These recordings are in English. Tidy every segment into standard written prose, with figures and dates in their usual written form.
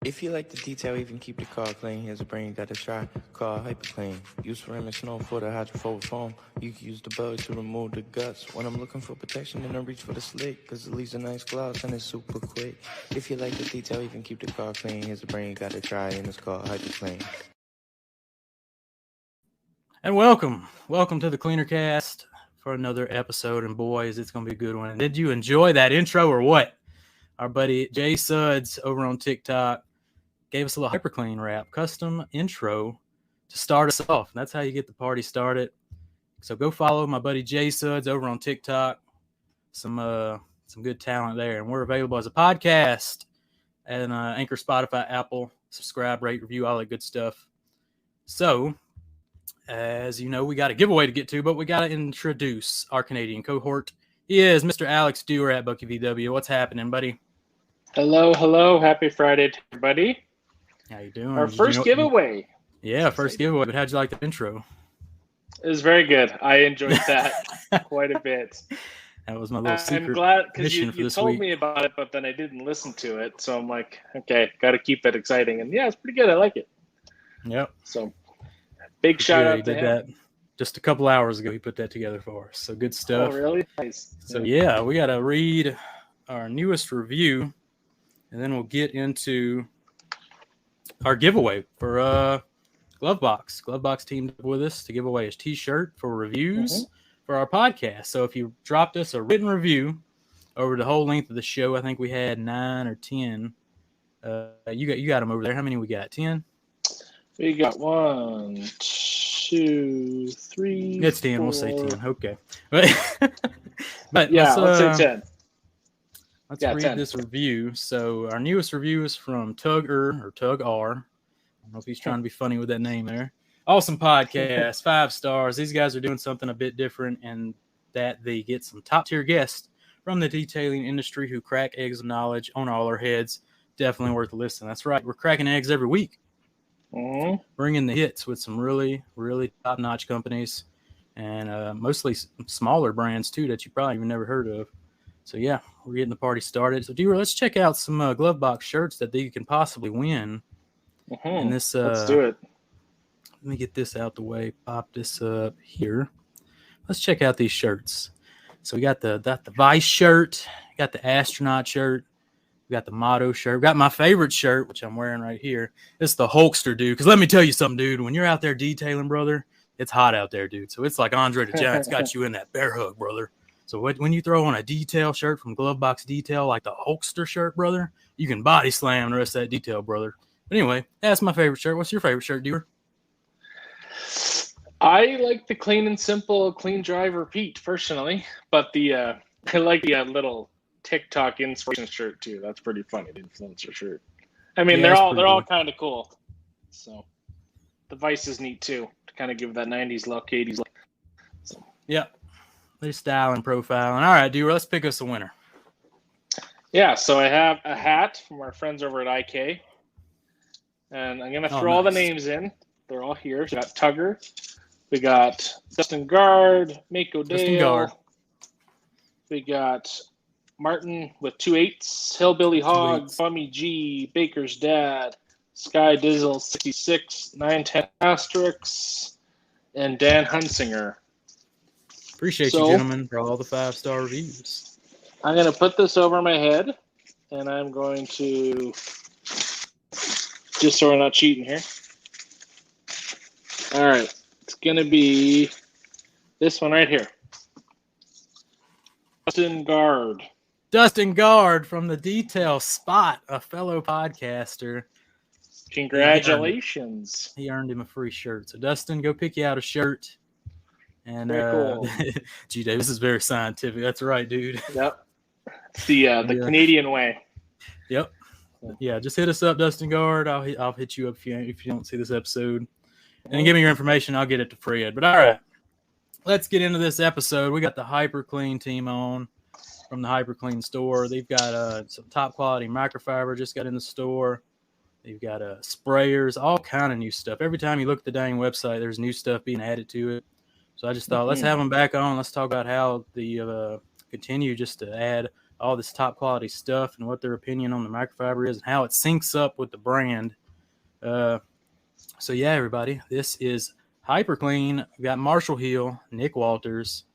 If you like the detail, even keep the car clean. Here's a brand you gotta try. Car hyperCLEAN. Use ceramic snow for the hydrophobic foam. You can use the bug to remove the guts. When I'm looking for protection, then I reach for the slick, cause it leaves a nice gloss and it's super quick. If you like the detail, even keep the car clean. Here's a brand you gotta try, and it's called hyperCLEAN. And welcome to the Cleaner Cast for another episode. And boys, it's gonna be a good one. Did you enjoy that intro or what? Our buddy Jay Suds over on TikTok gave us a little hyperCLEAN rap, custom intro to start us off. That's how you get the party started. So go follow my buddy Jay Suds over on TikTok. Some good talent there, and we're available as a podcast and Anchor, Spotify, Apple. Subscribe, rate, review, all that good stuff. So, as you know, we got a giveaway to get to, but we got to introduce our Canadian cohort. He is Mr. Alex Dewar at Bucky VW. What's happening, buddy? Hello. Happy Friday to everybody. How you doing? Our first giveaway. Yeah, first giveaway. But how'd you like the intro? It was very good. I enjoyed that quite a bit. That was my little secret I'm glad because mission for you this told week. me about it, but then I didn't listen to it. So I'm like, okay, got to keep it exciting. And yeah, it's pretty good. I like it. Yep. So big shout out to him. That just a couple hours ago. He put that together for us. So good stuff. Oh, really? Nice. So yeah, we got to read our newest review, and then we'll get into our giveaway for Glovebox. Glovebox teamed up with us to give away a T-shirt for reviews for our podcast. So if you dropped us a written review over the whole length of the show, I think we had 9 or 10. You got them over there. How many we got? 10? We got 1, 2, 3. It's 10. 4. We'll say 10. Okay. But yeah, let's say 10. Let's read 10. this review. So our newest review is from Tug R. I don't know if he's trying to be funny with that name there. Awesome podcast, 5 stars. These guys are doing something a bit different in that they get some top-tier guests from the detailing industry who crack eggs of knowledge on all our heads. Definitely worth a listen. That's right. We're cracking eggs every week. Bringing the hits with some really, really top-notch companies and mostly smaller brands, too, that you probably even never heard of. So, yeah, we're getting the party started. So, Dewar, let's check out some Glovebox shirts that you can possibly win. And this, let's do it. Let me get this out the way. Pop this up here. Let's check out these shirts. So, we got the Vice shirt. Got the astronaut shirt. We got the motto shirt. We got my favorite shirt, which I'm wearing right here. It's the Hulkster, dude. Because let me tell you something, dude. When you're out there detailing, brother, it's hot out there, dude. So, it's like Andre the Giant's got you in that bear hug, brother. So when you throw on a detail shirt from Glovebox Detail, like the Hulkster shirt, brother, you can body slam the rest of that detail, brother. But anyway, that's my favorite shirt. What's your favorite shirt, Dewar? I like the clean and simple, clean, dry, repeat, personally. But I like the little TikTok inspiration shirt too. That's pretty funny, the influencer shirt. I mean, they're all kind of cool. So the Vice is neat too, to kind of give that 90s look, 80s look. So. Yeah. They're style and profiling. All right, Dewar, let's pick us a winner. Yeah, so I have a hat from our friends over at IK. And I'm going to throw all the names in. They're all here. So we got Tugger. We got Dustin Guard, Mako Dale. We got Martin with 2 8s, Hillbilly Hog, Bummy G, Baker's Dad, Sky Dizzle 66, 910 Asterix, and Dan Hunsinger. Appreciate you, gentlemen, for all the 5-star reviews. I'm going to put this over my head, and I'm going to, just so we're not cheating here. All right. It's going to be this one right here. Dustin Guard. Dustin Guard from the Detail Spot, a fellow podcaster. Congratulations. He earned him a free shirt. So, Dustin, go pick you out a shirt. And cool. G. Davis is very scientific. That's right, dude. Yep. It's the Canadian way. Yep. Yeah, just hit us up, Dustin Guard. I'll hit you up if you don't see this episode. And give me your information. I'll get it to Fred. But all right, let's get into this episode. We got the hyperCLEAN team on from the hyperCLEAN store. They've got some top quality microfiber just got in the store. They've got sprayers, all kind of new stuff. Every time you look at the dang website, there's new stuff being added to it. So I just thought, let's have them back on. Let's talk about how the continue just to add all this top quality stuff and what their opinion on the microfiber is and how it syncs up with the brand. So yeah, everybody, this is hyperCLEAN. We got Marshall Hill, Nick Walters.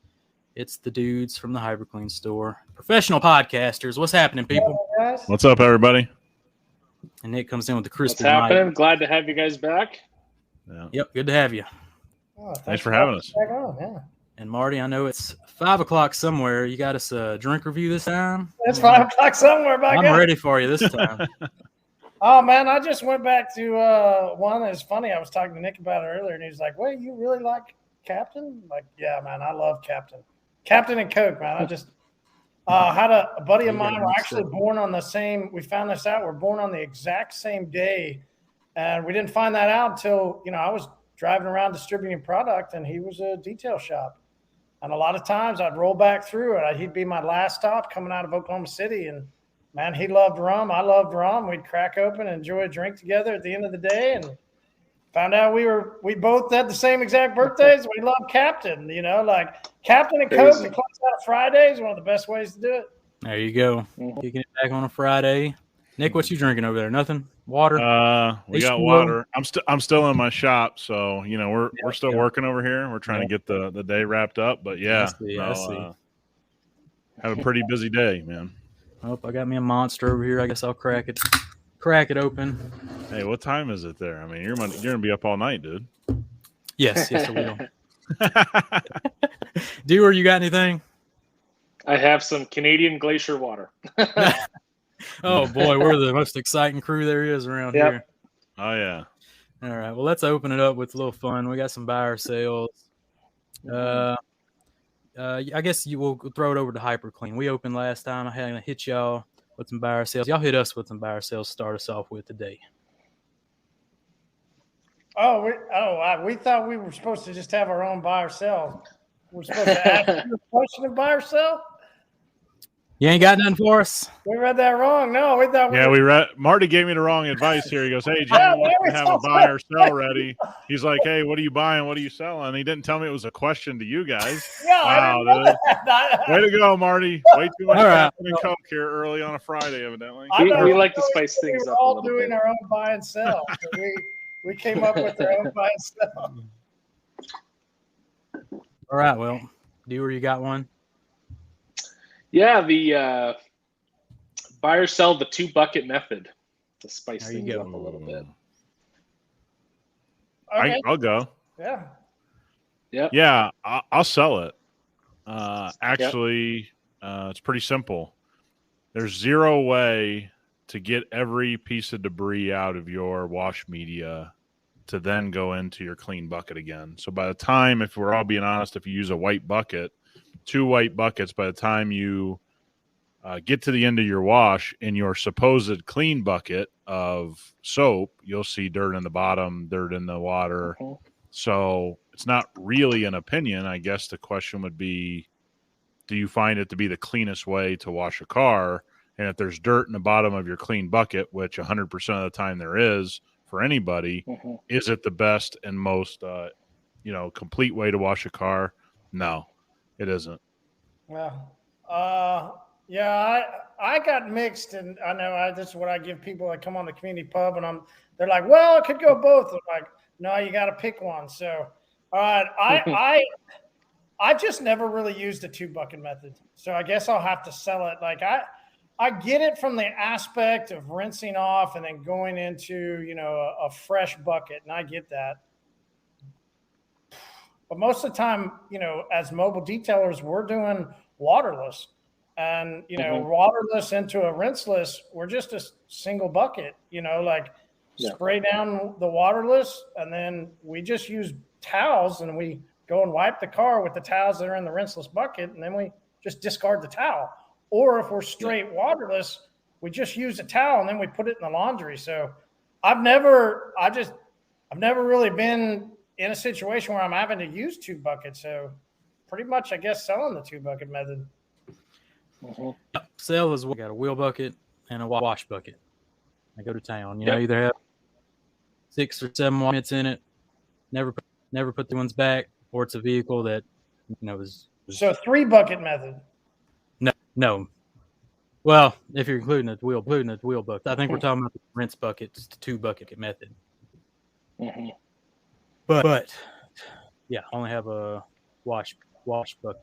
It's the dudes from the hyperCLEAN store. Professional podcasters. What's happening, people? What's up, everybody? And Nick comes in with the crispy What's happening? mic. Glad to have you guys back. Yeah. Yep, good to have you. Oh, thanks for having us. Back on, yeah. And Marty, I know it's 5 o'clock somewhere. You got us a drink review this time? It's 5 o'clock somewhere, by I'm God. ready for you this time. Oh, man, I just went back to one that's funny. I was talking to Nick about it earlier, and he was like, wait, you really like Captain? I'm like, yeah, man, I love Captain. Captain and Coke, man. I just had a buddy of mine. We're actually born on the same – we found this out. We're born on the exact same day, and we didn't find that out until, I was driving around distributing product, and he was a detail shop. And a lot of times I'd roll back through it. He'd be my last stop coming out of Oklahoma City, and man, he loved rum. I loved rum. We'd crack open and enjoy a drink together at the end of the day, and found out we both had the same exact birthdays. We love Captain, like Captain and Coke to close out Friday is one of the best ways to do it. There you go. Kicking it back on a Friday. Nick, what you drinking over there? Nothing? Water? We got water. I'm still in my shop, so we're still working over here. We're trying to get the day wrapped up, but yeah, I see. Have a pretty busy day, man. Oh, I got me a Monster over here. I guess I'll crack it open. Hey, what time is it there? I mean, you're gonna be up all night, dude. Yes, I will. Dewar, you got anything? I have some Canadian glacier water. Oh boy, we're the most exciting crew there is around here. Oh yeah. All right, well, let's open it up with a little fun. We got some buyer sales. I guess you will throw it over to hyperCLEAN. We opened last time. I had to hit y'all with some buyer sales. Y'all hit us with some buyer sales. Start us off with today. We thought we were supposed to just have our own buyer sale. We're supposed to ask you a question of buyer sale. You ain't got nothing for us? We read that wrong. No, we thought. Yeah, we read. Marty gave me the wrong advice here. He goes, "Hey, Jim, we have a buy or sell ready." He's like, "Hey, what are you buying? What are you selling?" He didn't tell me it was a question to you guys. Yeah, wow, dude. Way to go, Marty. Way too much Captain and Coke here early on a Friday, evidently. We like to spice things up. We're all doing our own buy and sell. So we came up with our own buy and sell. All right, well, Dewar, you got one? Yeah, the buyer sell the 2-bucket method to spice things up a little bit. Okay. I'll go. Yeah. Yep. Yeah, I'll sell it. Actually, it's pretty simple. There's zero way to get every piece of debris out of your wash media to then go into your clean bucket again. So by the time, if we're all being honest, if you use a white bucket, 2 white buckets, by the time you get to the end of your wash in your supposed clean bucket of soap, you'll see dirt in the bottom, dirt in the water. So it's not really an opinion. I guess the question would be, do you find it to be the cleanest way to wash a car? And if there's dirt in the bottom of your clean bucket, which 100% of the time there is for anybody, is it the best and most complete way to wash a car? No. It isn't. Well, I got mixed, and I know this is what I give people that come on the community pub, and they're like, well, it could go both. I'm like, no, you got to pick one. So, all right, I just never really used a 2-bucket method, so I guess I'll have to sell it. Like I get it from the aspect of rinsing off and then going into a fresh bucket, and I get that. But most of the time, as mobile detailers, we're doing waterless. And, waterless into a rinseless, we're just a single bucket, spray down the waterless. And then we just use towels and we go and wipe the car with the towels that are in the rinseless bucket. And then we just discard the towel. Or if we're straight waterless, we just use a towel and then we put it in the laundry. So I've never really been in a situation where I'm having to use 2 buckets. So pretty much, I guess, selling the 2-bucket method. Sell is we got a wheel bucket and a wash bucket. I go to town. Either have 6 or 7 minutes in it, never put the ones back, or it's a vehicle that is So 3-bucket method. No. Well, if you're including the wheel bucket, I think we're talking about the rinse buckets, the 2-bucket method. Mm-hmm. But yeah, I only have a wash bucket.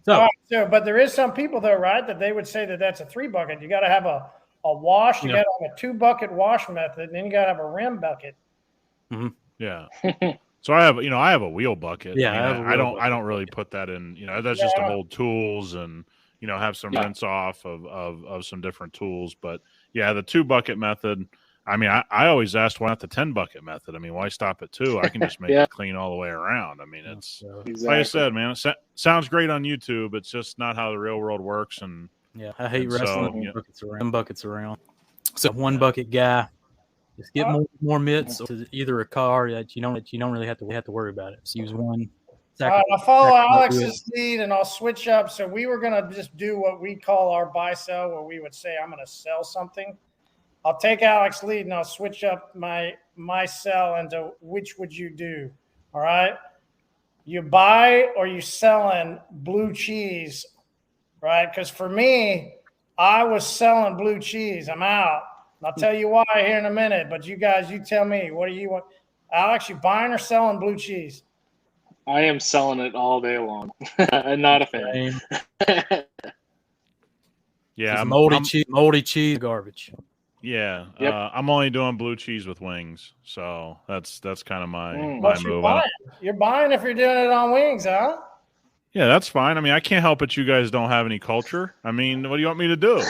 So, all right, but there is some people though, right, that they would say that that's a 3-bucket. You got to have a wash. You got to have a 2-bucket wash method, and then you got to have a rim bucket. Mm-hmm. Yeah. So I have a wheel bucket. Yeah, I don't really put that in. That's just to hold tools and have some rinse off of some different tools. But yeah, the 2-bucket method. I mean, I always asked why not the 10-bucket method. I mean, why stop at 2? I can just make it clean all the way around. I mean, it's like I said, man. It sounds great on YouTube. It's just not how the real world works. And yeah, I hate wrestling buckets around. So 1-bucket guy. Just get more mitts to either a car that you don't really have to worry about it. So use one. All right, I'll follow Alex's lead and I'll switch up. So we were gonna just do what we call our buy sell, where we would say I'm gonna sell something. I'll take Alex's lead and I'll switch up my sell into which would you do? All right. You buy or you selling blue cheese, right? Because for me, I was selling blue cheese. I'm out. I'll tell you why here in a minute, but you guys, you tell me, what do you want? Alex, you buying or selling blue cheese? I am selling it all day long. I'm not a fan. Yeah, moldy cheese garbage. Yeah, yep. I'm only doing blue cheese with wings, so that's kind of my move. You're buying if you're doing it on wings, huh? Yeah, that's fine. I mean, I can't help it. You guys don't have any culture. I mean, what do you want me to do?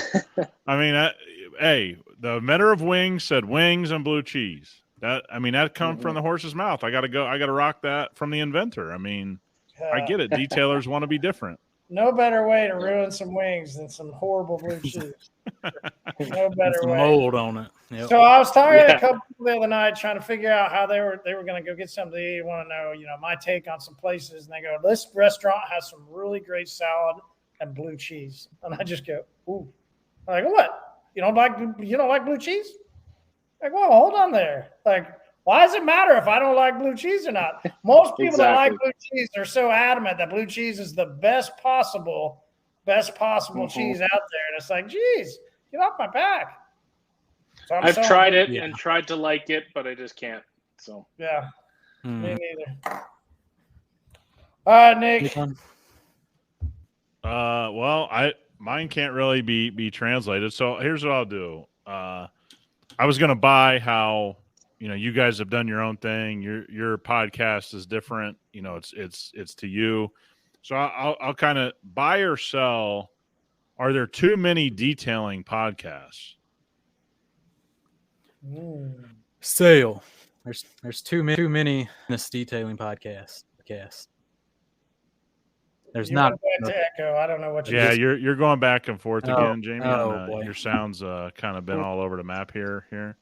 I mean, hey, the inventor of wings said wings and blue cheese. That comes from the horse's mouth. I got to rock that from the inventor. I mean, I get it. Detailers want to be different. No better way to ruin some wings than some horrible blue cheese. No better way. Mold on it. Yep. So I was talking to a couple people the other night trying to figure out how they were going to go get something to eat. Want to know, my take on some places. And they go, this restaurant has some really great salad and blue cheese. And I just go, ooh. I'm like, what? You don't like blue cheese? Like, well, hold on there. Like, why does it matter if I don't like blue cheese or not? Most people that like blue cheese are so adamant that blue cheese is the best possible cheese out there. And it's like, geez, get off my back. So I've tried it and tried to like it, but I just can't. So yeah, me neither. All right, Nick. Well, mine can't really be translated. So here's what I'll do. I was gonna buy how you guys have done your own thing. Your podcast is different. It's to you. So I'll kind of buy or sell. Are there too many detailing podcasts? Sale. There's too many this detailing podcast. There's not. To echo. I don't know what. You're going back and forth again, Jamie. Your sound's kind of been all over the map here.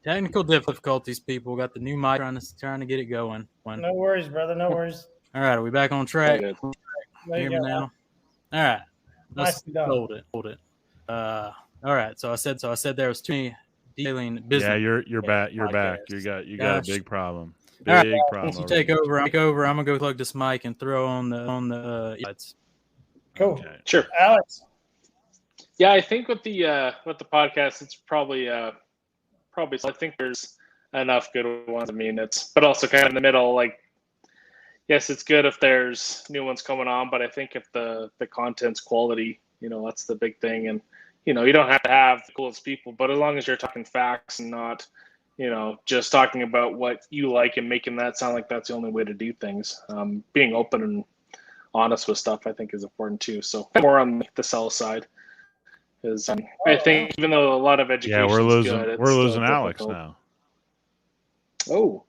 Technical difficulties, people. Got the new mic trying to get it going. No worries, brother. No worries. All right, are we back on track? Hear me now? All right. Nicely done. Hold it. All right. So I said there was too many detailing business. Yeah, you're back. You're back. You got a big problem. Big problem. You take over. I'm gonna go plug this mic and throw on the. Cool. Okay. Sure, Alex. Yeah, I think with the podcast, it's probably. I think there's enough good ones. I mean, but also kind of in the middle. Like, yes, it's good if there's new ones coming on, but I think if the content's quality, that's the big thing. And you don't have to have the coolest people, but as long as you're talking facts and not, just talking about what you like and making that sound like that's the only way to do things. Being open and honest with stuff, I think, is important too. So more on the sell side. Because I think even though a lot of education, we're losing Alex now. Oh,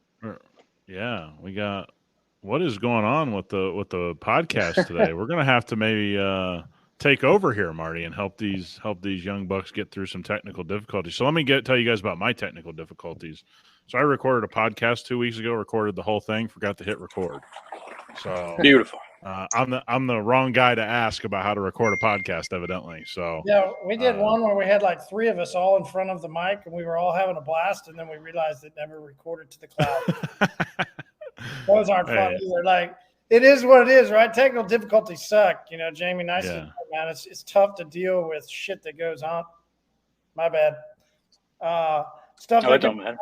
yeah, we got. What is going on with the podcast today? We're gonna have to maybe take over here, Marty, and help these young bucks get through some technical difficulties. So let me tell you guys about my technical difficulties. So I recorded a podcast 2 weeks ago. Recorded the whole thing. Forgot to hit record. So beautiful. I'm the wrong guy to ask about how to record a podcast, evidently. So yeah, we did one where we had like 3 of us all in front of the mic, and we were all having a blast, and then we realized it never recorded to the cloud. Those aren't fun either. Like, it is what it is, right? Technical difficulties suck. Jamie, nice to man. It's tough to deal with shit that goes on. My bad. Stuff Oh, that it don't goes matter.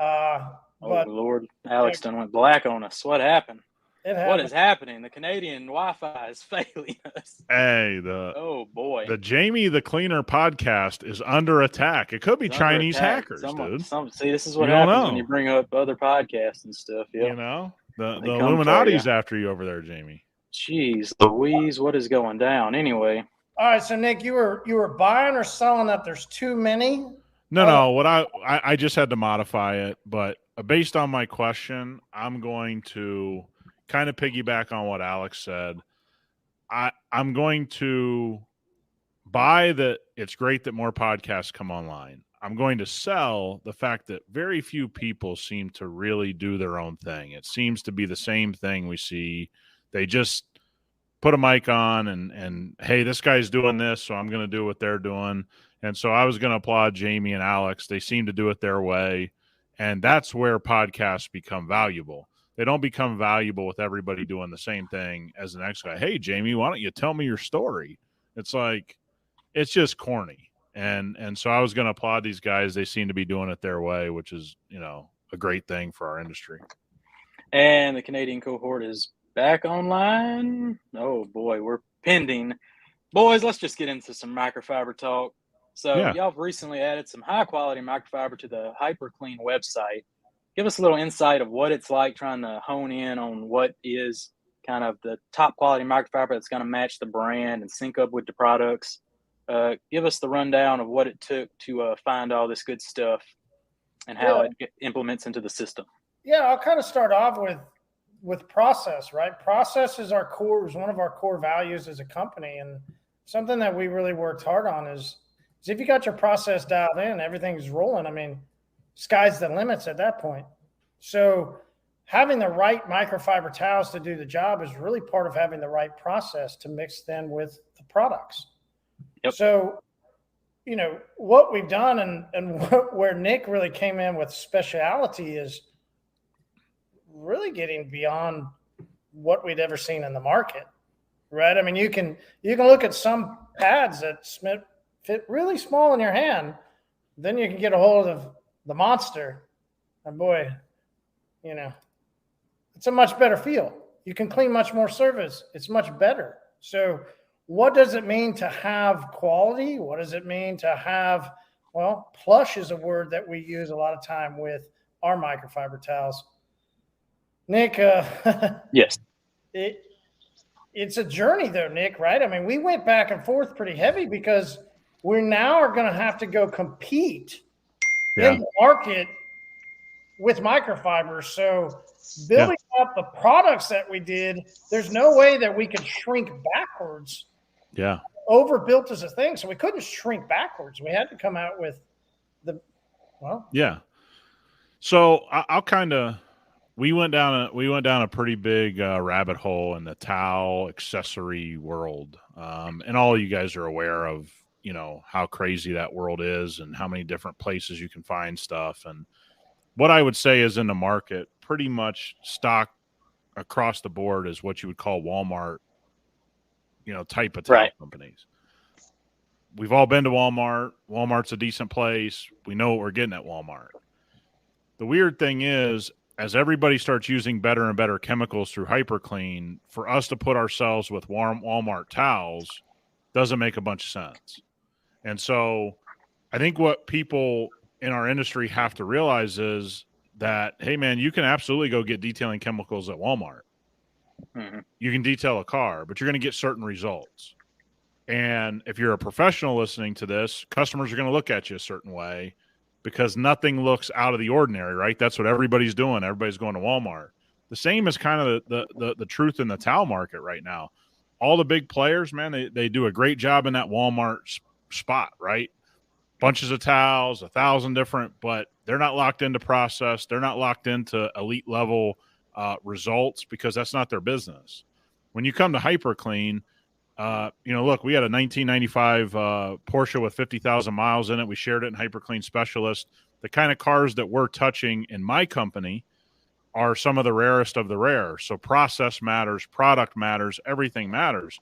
on. But Lord, Alex done went black on us. What happened? it What happens. is happening? The Canadian Wi-Fi is failing us. Hey, Oh boy. the Jamie the Cleaner podcast is under attack. It could be It's under Chinese attack. hackers, dude. See, this is what You don't happens know. when you bring up other podcasts and stuff. Yeah. You know, the They come for Illuminati's ya. after you over there, Jamie. Jeez Louise, what is going down? Anyway. All right, so Nick, you were buying or selling that there's too many? No. What I just had to modify it, but based on my question, I'm going to kind of piggyback on what Alex said. I'm going to buy that it's great that more podcasts come online. I'm going to sell the fact that very few people seem to really do their own thing. It seems to be the same thing we see. They just put a mic on and hey, this guy's doing this, so I'm going to do what they're doing. And so I was going to applaud Jamie and Alex. They seem to do it their way. And that's where podcasts become valuable. They don't become valuable with everybody doing the same thing as the next guy. Hey, Jamie, why don't you tell me your story? It's like, it's just corny. And so I was going to applaud these guys. They seem to be doing it their way, which is, a great thing for our industry. And the Canadian cohort is back online. Oh boy, we're pending. Boys, let's just get into some microfiber talk. So y'all have recently added some high quality microfiber to the hyperCLEAN website. Give us a little insight of what it's like trying to hone in on what is kind of the top quality microfiber that's going to match the brand and sync up with the products. Give us the rundown of what it took to find all this good stuff and how it implements into the system. Yeah, I'll kind of start off with process, right? Process is one of our core values as a company, and something that we really worked hard on is if you got your process dialed in, everything's rolling. I mean, sky's the limits at that point. So having the right microfiber towels to do the job is really part of having the right process to mix then with the products. Yep. So, what we've done and where Nick really came in with speciality is really getting beyond what we'd ever seen in the market, right? I mean, you can look at some pads that fit really small in your hand. Then you can get a hold of the monster, and boy, it's a much better feel. You can clean much more surface. It's much better. So what does it mean to have quality? What does it mean to have, plush is a word that we use a lot of time with our microfiber towels. Nick, yes, it's a journey though, Nick, right? I mean, we went back and forth pretty heavy because we now are going to have to go compete in the market with microfibers. So building up the products that we did, there's no way that we could shrink backwards. Yeah. Overbuilt as a thing. So we couldn't shrink backwards. We had to come out with Yeah. So I'll kind of, we went down a pretty big rabbit hole in the towel accessory world. And all you guys are aware of, how crazy that world is and how many different places you can find stuff. And what I would say is in the market, pretty much stock across the board is what you would call Walmart, type of towel companies. We've all been to Walmart. Walmart's a decent place. We know what we're getting at Walmart. The weird thing is, as everybody starts using better and better chemicals through hyperCLEAN, for us to put ourselves with Walmart towels doesn't make a bunch of sense. And so I think what people in our industry have to realize is that, hey, man, you can absolutely go get detailing chemicals at Walmart. Mm-hmm. You can detail a car, but you're going to get certain results. And if you're a professional listening to this, customers are going to look at you a certain way because nothing looks out of the ordinary, right? That's what everybody's doing. Everybody's going to Walmart. The same is kind of the truth in the towel market right now. All the big players, man, they do a great job in that Walmart spot, right? Bunches of towels, 1,000 different, but they're not locked into process. They're not locked into elite level results because that's not their business. When you come to hyperCLEAN, look, we had a 1995 Porsche with 50,000 miles in it. We shared it in hyperCLEAN Specialist. The kind of cars that we're touching in my company are some of the rarest of the rare. So process matters, product matters, everything matters.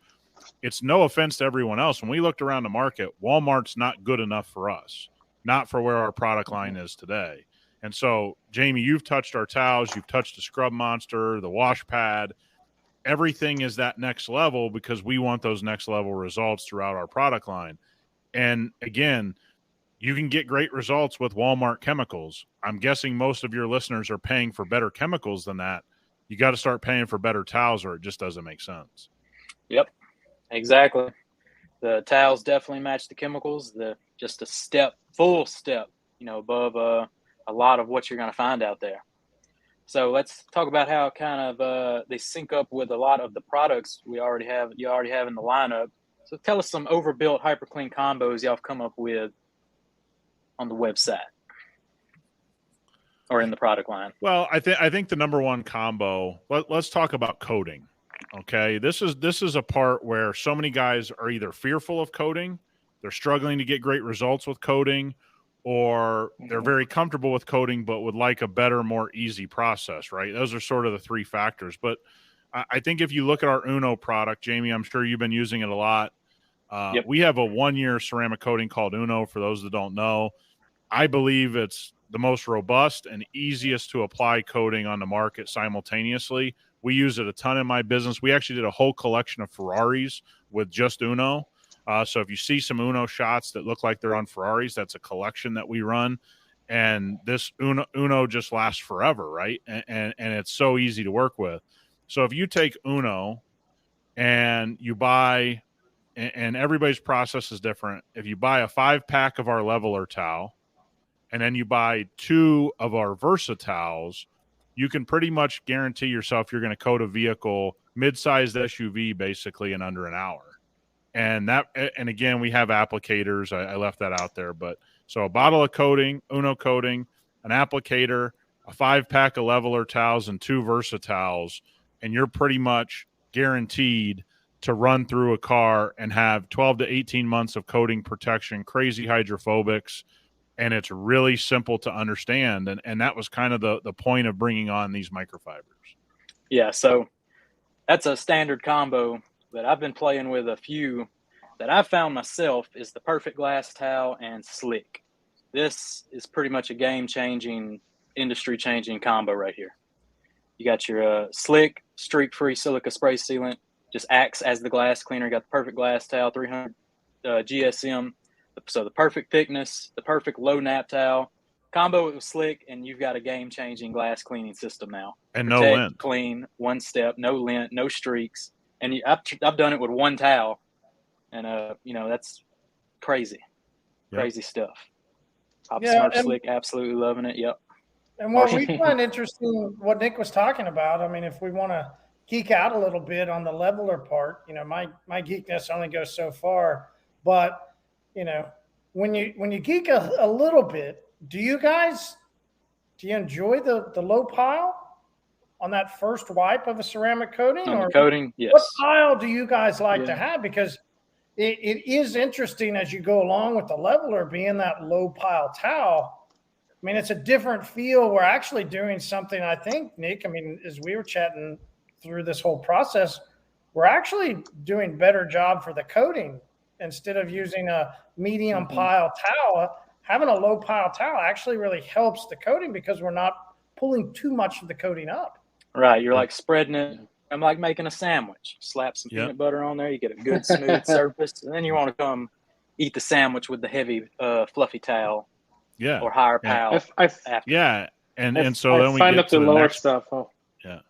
it's no offense to everyone else. When we looked around the market, Walmart's not good enough for us, not for where our product line is today. And so, Jamie, you've touched our towels, you've touched the Scrub Monster, the wash pad. Everything is that next level because we want those next level results throughout our product line. And again, you can get great results with Walmart chemicals. I'm guessing most of your listeners are paying for better chemicals than that. You got to start paying for better towels or it just doesn't make sense. Yep, exactly. The towels definitely match the chemicals. Just a full step, above a lot of what you're going to find out there. So let's talk about how kind of they sync up with a lot of the products you already have in the lineup. So tell us some overbuilt hyperCLEAN combos y'all have come up with on the website or in the product line. Well, I think the number one combo. Let's talk about coating. Okay, this is a part where so many guys are either fearful of coating, they're struggling to get great results with coating, or they're very comfortable with coating but would like a better, more easy process, right? Those are sort of the three factors. But I think if you look at our Uno product, Jamie, I'm sure you've been using it a lot. Yep. We have a 1-year ceramic coating called Uno, for those that don't know. I believe it's the most robust and easiest to apply coating on the market simultaneously. We use it a ton in my business. We actually did a whole collection of Ferraris with just Uno. So if you see some Uno shots that look like they're on Ferraris, that's a collection that we run. And this Uno just lasts forever, right? And it's so easy to work with. So if you take Uno and you buy, and everybody's process is different. If you buy a 5-pack of our leveler towel, and then you buy 2 of our Versa towels, you can pretty much guarantee yourself you're going to coat a vehicle, mid-sized SUV, basically in under an hour. And again, we have applicators. I left that out there, but so a bottle of coating, Uno coating, an applicator, a 5-pack of leveler towels, and 2 Versa towels, and you're pretty much guaranteed to run through a car and have 12 to 18 months of coating protection, crazy hydrophobics, and it's really simple to understand. And that was kind of the point of bringing on these microfibers. Yeah, so that's a standard combo that I've been playing with. A few that I've found myself is the Perfect Glass Towel and Slick. This is pretty much a game-changing, industry-changing combo right here. You got your Slick streak-free silica spray sealant, just acts as the glass cleaner. You got the Perfect Glass Towel, 300 GSM. So the perfect thickness, the perfect low nap towel, combo it with Slick, and you've got a game-changing glass cleaning system now. And Protect, no lint. Clean, one step, no lint, no streaks. And I've done it with one towel, and that's crazy, crazy stuff. Smurf Slick, absolutely loving it. Yep. And what we find interesting, what Nick was talking about, I mean, if we want to geek out a little bit on the leveler part, my geekness only goes so far, but when you geek a little bit, do you enjoy the low pile on that first wipe of a ceramic coating? On the coating, yes. What pile do you guys like to have? Because it is interesting as you go along with the leveler being that low pile towel. I mean, it's a different feel. We're actually doing something, I think, Nick, as we were chatting through this whole process, we're actually doing better job for the coating. Instead of using a medium pile towel, having a low pile towel actually really helps the coating because we're not pulling too much of the coating up. Right. You're like spreading it. I'm like making a sandwich. Slap some peanut butter on there. You get a good smooth surface. And then you want to come eat the sandwich with the heavy, fluffy towel. Yeah. Or higher pile. Yeah. And so then we find get up the to lower next stuff. Oh. Yeah.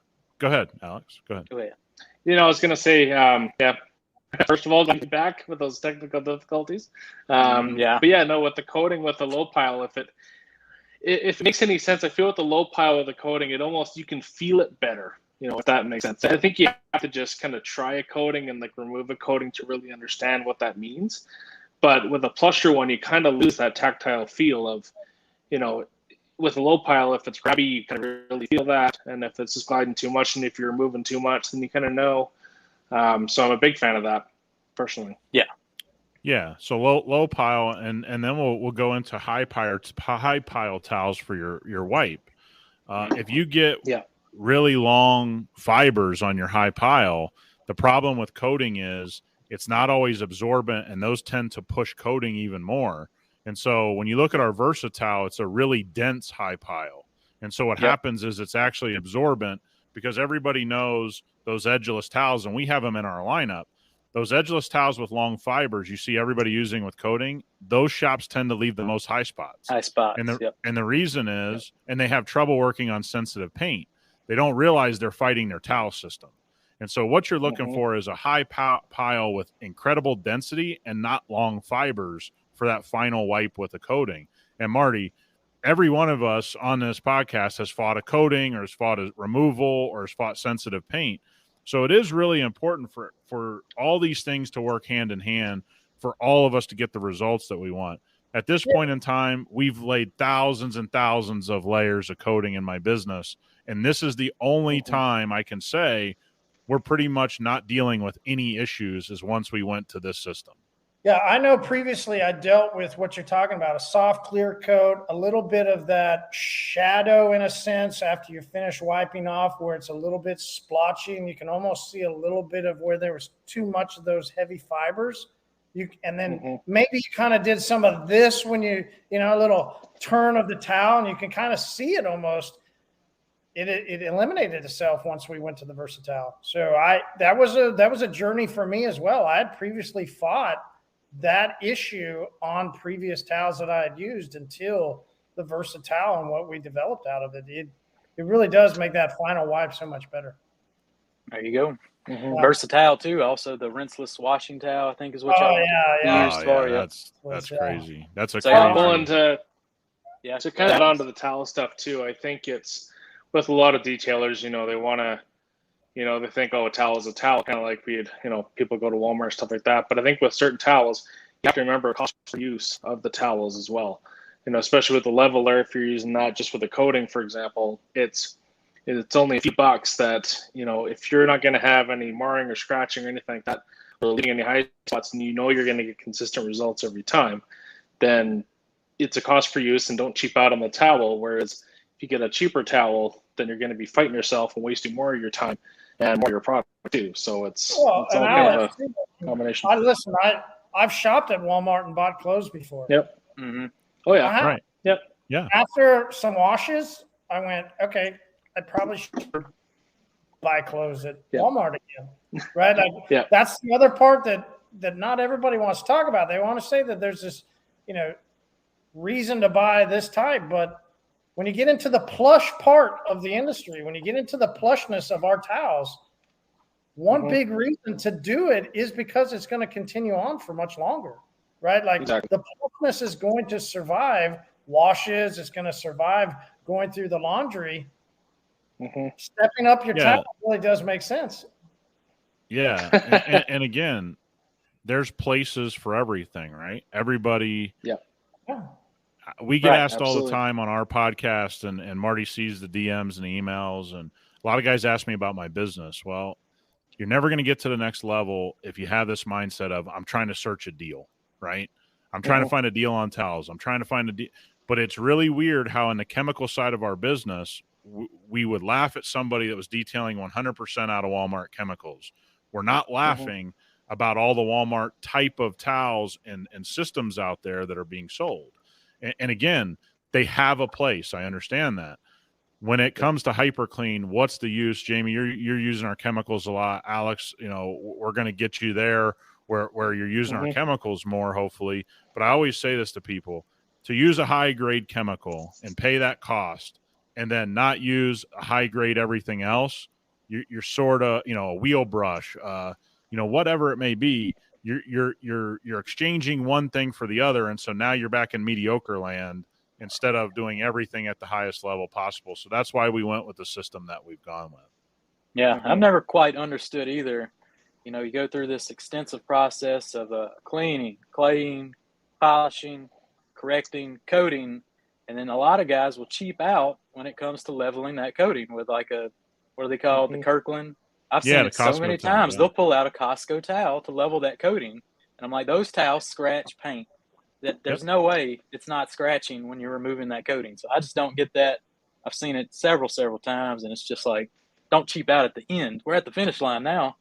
Go ahead, Alex. Go ahead. Go ahead. I was going to say, first of all, going back with those technical difficulties. But with the coating with the low pile, if it makes any sense, I feel with the low pile of the coating, you can feel it better. If that makes sense. I think you have to just kind of try a coating and remove a coating to really understand what that means. But with a plusher one, you kind of lose that tactile feel of, with a low pile, if it's grabby, you kind of really feel that. And if it's just gliding too much and if you're moving too much, then you kind of know. So I'm a big fan of that, personally. Yeah. Yeah. So low pile, and then we'll go into high pile towels for your wipe. If you get really long fibers on your high pile, the problem with coating is It's not always absorbent, and those tend to push coating even more. And so when you look at our Versatile, it's a really dense high pile. And so what happens is it's actually absorbent, because everybody knows those edgeless towels, and we have them in our lineup. Those edgeless towels with long fibers you see everybody using with coating, those shops tend to leave the most high spots. And the reason is, and they have trouble working on sensitive paint. They don't realize they're fighting their towel system. And so what you're looking for is a high pile with incredible density and not long fibers for that final wipe with a coating. And Marty, every one of us on this podcast has fought a coating, or has fought a removal, or has fought sensitive paint. So it is really important for all these things to work hand in hand for all of us to get the results that we want. At this point in time, we've laid thousands and thousands of layers of coating in my business, and this is the only time I can say we're pretty much not dealing with any issues is once we went to this system. Yeah, I know previously I dealt with what you're talking about, a soft clear coat, a little bit of that shadow in a sense after you finish wiping off, where it's a little bit splotchy and you can almost see a little bit of where there was too much of those heavy fibers. And then maybe you kind of did some of this when a little turn of the towel, and you can kind of see it almost. It eliminated itself once we went to the Versatile. So that was a journey for me as well. I had previously fought that issue on previous towels that I had used until the Versatile and what we developed out of it. It really does make that final wipe so much better. There you go. Versatile too. Also the rinseless washing towel, I think, is what y'all used for. That's crazy. That's a so crazy. I'm willing to kind of add on to the towel stuff too. I think it's with a lot of detailers, they want to, they think, oh, a towel is a towel, kind of like people go to Walmart, stuff like that. But I think with certain towels, you have to remember cost per use of the towels as well. Especially with the leveler, if you're using that just with a coating, for example, it's only a few bucks that, if you're not going to have any marring or scratching or anything like that, or leaving any high spots, and you're going to get consistent results every time, then it's a cost per use, and don't cheap out on the towel. Whereas if you get a cheaper towel, then you're going to be fighting yourself and wasting more of your time and more of your product too. So it's all kind of a combination. I've shopped at Walmart and bought clothes before. Yep. Oh yeah. Right. Yep. Yeah. After some washes, I went, okay, I probably should buy clothes at Walmart again. Right. That's the other part that not everybody wants to talk about. They want to say that there's this, reason to buy this type, but when you get into the plush part of the industry, when you get into the plushness of our towels, one big reason to do it is because it's going to continue on for much longer, right? Like the plushness is going to survive washes. It's going to survive going through the laundry. Stepping up your towel really does make sense. Yeah. And again, there's places for everything, right? Everybody. Yeah. We get asked all the time on our podcast, and Marty sees the DMs and the emails, and a lot of guys ask me about my business. Well, you're never going to get to the next level if you have this mindset of, I'm trying to search a deal, right? I'm trying to find a deal on towels. I'm trying to find a deal. But it's really weird how in the chemical side of our business, we would laugh at somebody that was detailing 100% out of Walmart chemicals. We're not laughing about all the Walmart type of towels and systems out there that are being sold. And again, they have a place. I understand that. When it comes to hyperCLEAN, what's the use? Jamie, you're using our chemicals a lot. Alex, we're going to get you there where you're using our chemicals more, hopefully. But I always say this to people: to use a high grade chemical and pay that cost, and then not use a high grade everything else, you're sort of, a wheel brush, whatever it may be. You're exchanging one thing for the other, and so now you're back in mediocre land instead of doing everything at the highest level possible. So that's why we went with the system that we've gone with. Yeah, I've never quite understood either. You go through this extensive process of cleaning, claying, polishing, correcting, coating, and then a lot of guys will cheap out when it comes to leveling that coating with like what do they call it, the Kirkland? I've seen it so many times. They'll pull out a Costco towel to level that coating. And I'm like, those towels scratch paint. There's no way it's not scratching when you're removing that coating. So I just don't get that. I've seen it several times, and it's just like, don't cheap out at the end. We're at the finish line now.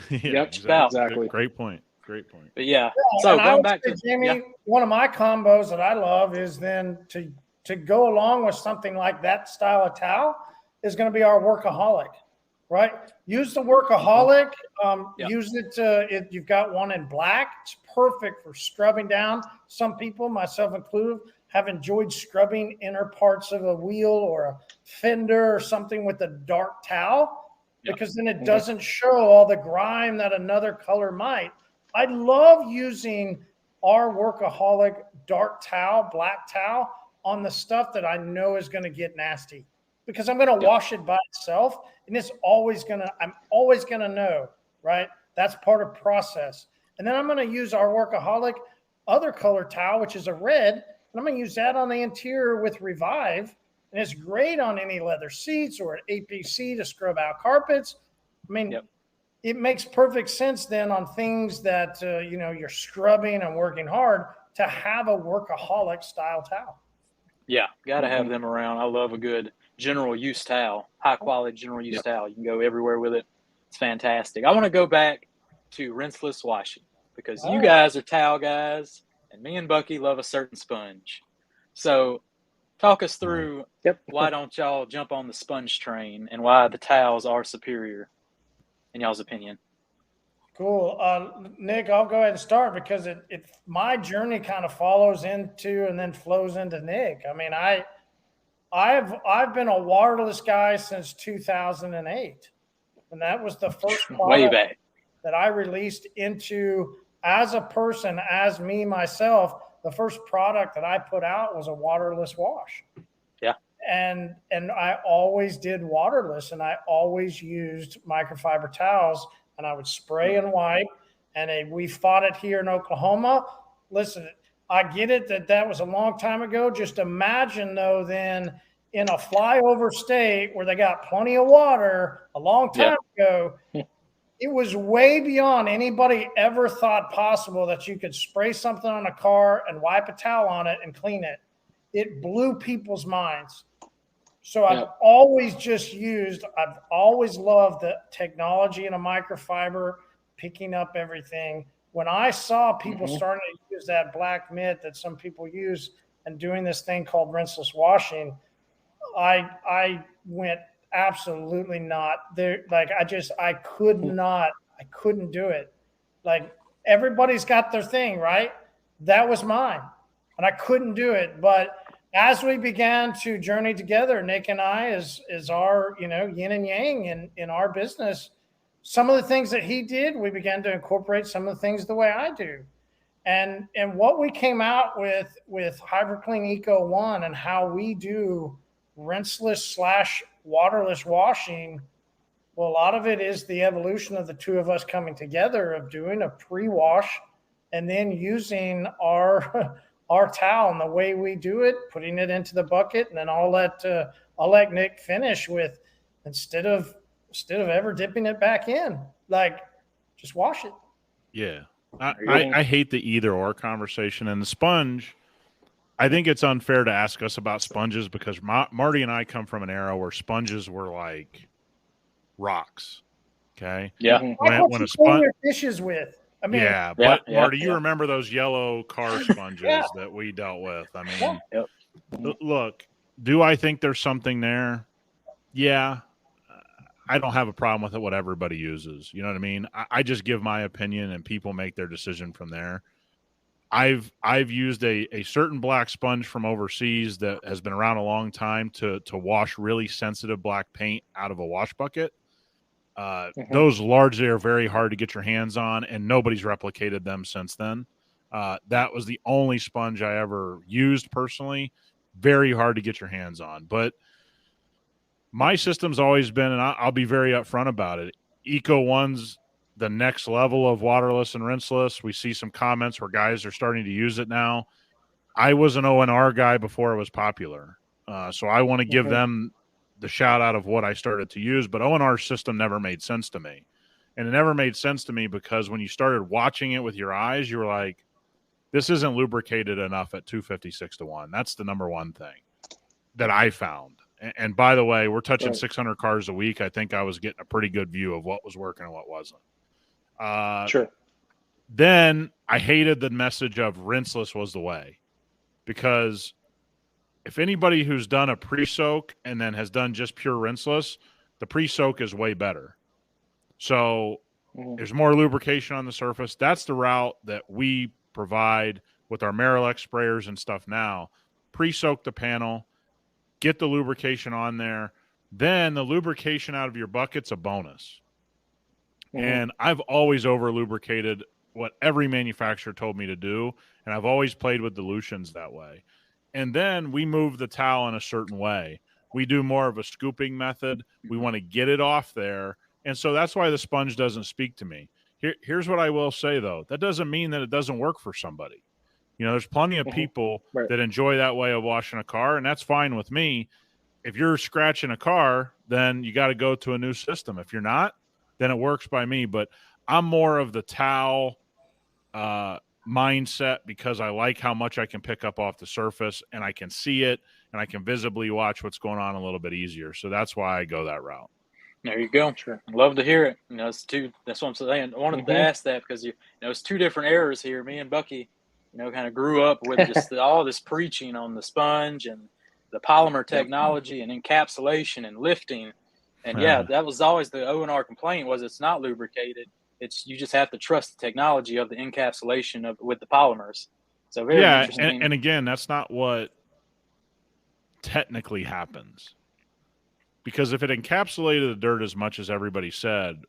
Exactly. Great point. Great point. But yeah, Yeah, so and I going would back say, to Jamie, one of my combos that I love is then to go along with something like that style of towel is going to be our workaholic, right? Use the workaholic. Yeah. Use it. You've got one in black. It's perfect for scrubbing down. Some people, myself included, have enjoyed scrubbing inner parts of a wheel or a fender or something with a dark towel, because then it doesn't show all the grime that another color might. I love using our workaholic dark towel, black towel on the stuff that I know is going to get nasty, because I'm going to wash it by itself, and I'm always going to know, right? That's part of process. And then I'm going to use our workaholic other color towel, which is a red, and I'm going to use that on the interior with Revive. And it's great on any leather seats or an APC to scrub out carpets. I mean, it makes perfect sense then on things that, you're scrubbing and working hard to have a workaholic style towel. Yeah, got to have them around. I love a good general use towel, high quality general use towel. You can go everywhere with it. It's fantastic. I want to go back to rinseless washing, because you guys are towel guys, and me and Bucky love a certain sponge. So talk us through why don't y'all jump on the sponge train, and why the towels are superior in y'all's opinion. Cool. Nick, I'll go ahead and start, because my journey kind of follows into and then flows into Nick. I mean, I've been a waterless guy since 2008. And that was the first way back that I released into as a person, as me, myself. The first product that I put out was a waterless wash. Yeah. And I always did waterless, and I always used microfiber towels, and I would spray and wipe. And we fought it here in Oklahoma. Listen, I get it that was a long time ago. Just imagine, though, then in a flyover state where they got plenty of water a long time ago, it was way beyond anybody ever thought possible that you could spray something on a car and wipe a towel on it and clean it. It blew people's minds. So I've always loved the technology in a microfiber, picking up everything. When I saw people starting to use that black mitt that some people use and doing this thing called rinseless washing, I went absolutely not there. Like, I couldn't do it. Like, everybody's got their thing, right? That was mine, and I couldn't do it. But as we began to journey together, Nick and I, as our, yin and yang in our business, some of the things that he did, we began to incorporate some of the things the way I do. And what we came out with hyperCLEAN Eco 1 and how we do rinseless / waterless washing, well, a lot of it is the evolution of the two of us coming together, of doing a pre-wash and then using our towel and the way we do it, putting it into the bucket, and then I'll let Nick finish with, instead of ever dipping it back in, like, just wash it. Yeah. I hate the either or conversation. And the sponge, I think it's unfair to ask us about sponges, because Marty and I come from an era where sponges were like rocks. Okay. Yeah. When a sponge your dishes with. I mean, Marty, you remember those yellow car sponges that we dealt with? I mean, look, do I think there's something there? Yeah. I don't have a problem with it, what everybody uses. You know what I mean? I just give my opinion, and people make their decision from there. I've used a certain black sponge from overseas that has been around a long time to wash really sensitive black paint out of a wash bucket. Those largely are very hard to get your hands on, and nobody's replicated them since then. That was the only sponge I ever used personally. Very hard to get your hands on. But my system's always been, and I'll be very upfront about it, Eco 1's the next level of waterless and rinseless. We see some comments where guys are starting to use it now. I was an ONR guy before it was popular. So I want to give them the shout out of what I started to use, but ONR's system never made sense to me. And it never made sense to me because when you started watching it with your eyes, you were like, this isn't lubricated enough at 256-1. That's the number one thing that I found. And by the way, we're touching 600 cars a week. I think I was getting a pretty good view of what was working and what wasn't. Sure. Then I hated the message of rinseless was the way, because if anybody who's done a pre-soak and then has done just pure rinseless, the pre-soak is way better. So there's more lubrication on the surface. That's the route that we provide with our Marilex sprayers and stuff now. Pre-soak the panel, get the lubrication on there. Then the lubrication out of your bucket's a bonus. And I've always over-lubricated what every manufacturer told me to do, and I've always played with dilutions that way. And then we move the towel in a certain way. We do more of a scooping method. We want to get it off there. And so that's why the sponge doesn't speak to me. Here's what I will say, though. That doesn't mean that it doesn't work for somebody. You know, there's plenty of people that enjoy that way of washing a car, and that's fine with me. If you're scratching a car, then you got to go to a new system. If you're not, then it works by me. But I'm more of the towel mindset, because I like how much I can pick up off the surface, and I can see it, and I can visibly watch what's going on a little bit easier. So that's why I go that route. There you go. Sure. Love to hear it. You know, that's what I'm saying. I wanted to ask that because it's two different eras here. Me and Bucky, kind of grew up with just all this preaching on the sponge and the polymer technology and encapsulation and lifting. And that was always the O&R complaint, was it's not lubricated. You just have to trust the technology of the encapsulation with the polymers. So very interesting. And again, that's not what technically happens. Because if it encapsulated the dirt as much as everybody said,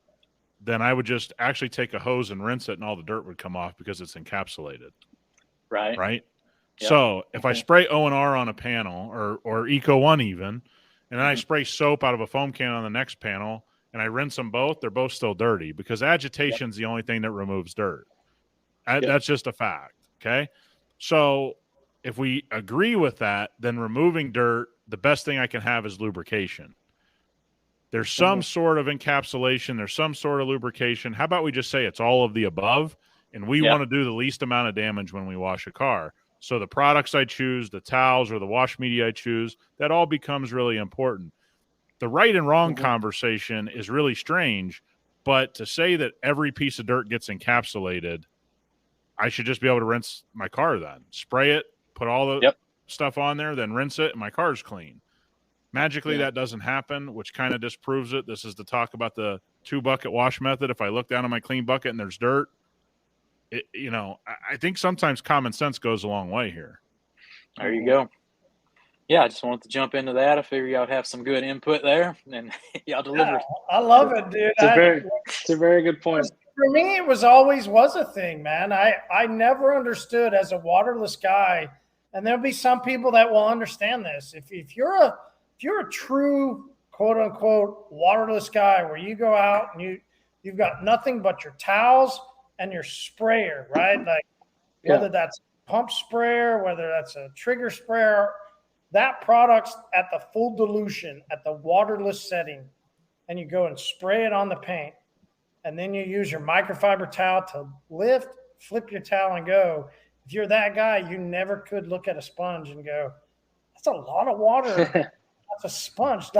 then I would just actually take a hose and rinse it, and all the dirt would come off because it's encapsulated. Right? Yep. So if I spray O&R on a panel, or Eco 1 even, and then I spray soap out of a foam can on the next panel, and I rinse them both, they're both still dirty, because agitation's the only thing that removes dirt. That's just a fact, okay? So if we agree with that, then removing dirt, the best thing I can have is lubrication. There's some sort of encapsulation. There's some sort of lubrication. How about we just say it's all of the above, and we want to do the least amount of damage when we wash a car. So the products I choose, the towels or the wash media I choose, that all becomes really important. The right and wrong conversation is really strange, but to say that every piece of dirt gets encapsulated, I should just be able to rinse my car then. Spray it, put all the stuff on there, then rinse it, and my car's clean. Magically, that doesn't happen, which kind of disproves it. This is the talk about the 2-bucket wash method. If I look down on my clean bucket and there's dirt, I think sometimes common sense goes a long way here. There you go. Yeah, I just wanted to jump into that. I figured y'all would have some good input there, and y'all delivered. I love it, dude. It's a very good point. For me, it was always a thing, man. I never understood as a waterless guy, and there'll be some people that will understand this. If you're a true quote unquote waterless guy, where you go out and you've got nothing but your towels and your sprayer, right? Like whether that's a pump sprayer, whether that's a trigger sprayer, that product's at the full dilution at the waterless setting, and you go and spray it on the paint, and then you use your microfiber towel to lift, flip your towel, and go. If you're that guy, you never could look at a sponge and go, that's a lot of water. That's a sponge.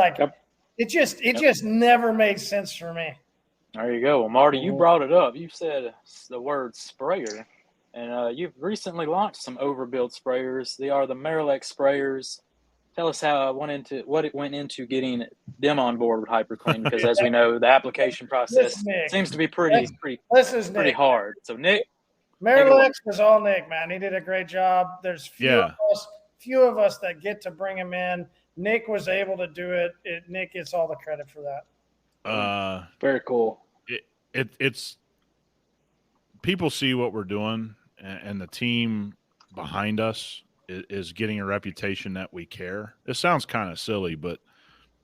It just never made sense for me. There you go. Well, Marty, you brought it up. You said the word sprayer, and you've recently launched some overbuild sprayers. They are the Marilex sprayers. Tell us what it went into getting them on board with hyperCLEAN, because as we know, the application process seems to be pretty hard. So Nick, Marilex was all Nick, man. He did a great job. There's few of us that get to bring him in. Nick was able to do it. Nick gets all the credit for that. Very cool. It's people see what we're doing, and the team behind us is getting a reputation that we care. It sounds kind of silly, but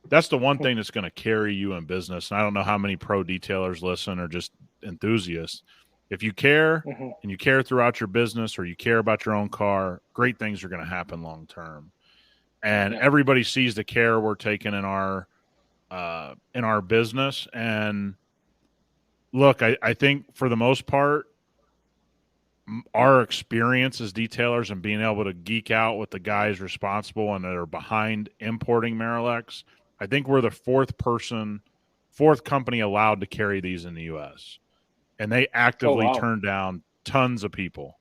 that's the one thing that's going to carry you in business. And I don't know how many pro detailers listen or just enthusiasts. If you care and you care throughout your business, or you care about your own car, great things are going to happen long term. And everybody sees the care we're taking in our business. And look, I think for the most part, our experience as detailers and being able to geek out with the guys responsible and that are behind importing Marilex, I think we're the fourth company allowed to carry these in the U.S. and they actively wow. turn down tons of people.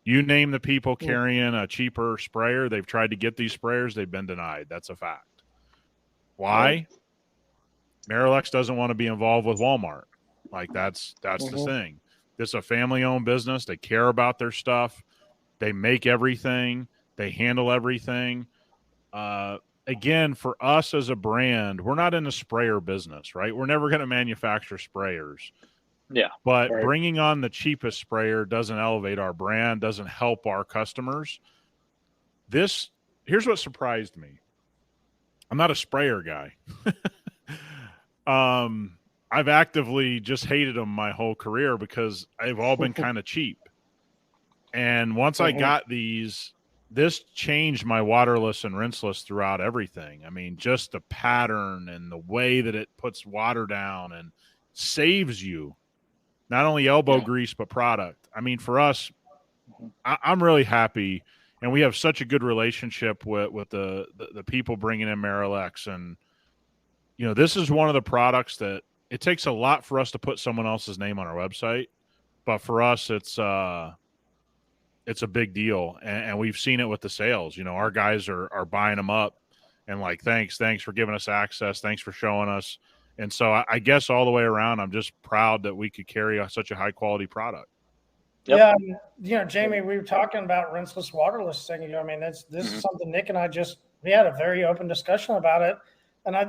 You name the people carrying a cheaper sprayer, they've tried to get these sprayers, they've been denied. That's a fact. Why? Right. Marilex doesn't want to be involved with Walmart. Like that's the thing. This is a family-owned business. They care about their stuff. They make everything. They handle everything. Again, for us as a brand, we're not in the sprayer business, right? We're never going to manufacture sprayers. Yeah. But Right. bringing on the cheapest sprayer doesn't elevate our brand, doesn't help our customers. Here's what surprised me. I'm not a sprayer guy. I've actively just hated them my whole career because they've all been kind of cheap. And once I got these, this changed my waterless and rinseless throughout everything. I mean, just the pattern and the way that it puts water down and saves you not only elbow grease, but product. I mean, for us, I'm really happy. And we have such a good relationship with the people bringing in Marilex. And, you know, this is one of the products that it takes a lot for us to put someone else's name on our website. But for us, it's a big deal. And we've seen it with the sales. You know, our guys are buying them up and like, thanks for giving us access. Thanks for showing us. And so I guess all the way around, I'm just proud that we could carry such a high quality product. Yep. Yeah, you know, Jamie, we were talking about rinseless, waterless thing. You know, I mean, this is something Nick and I we had a very open discussion about it, and I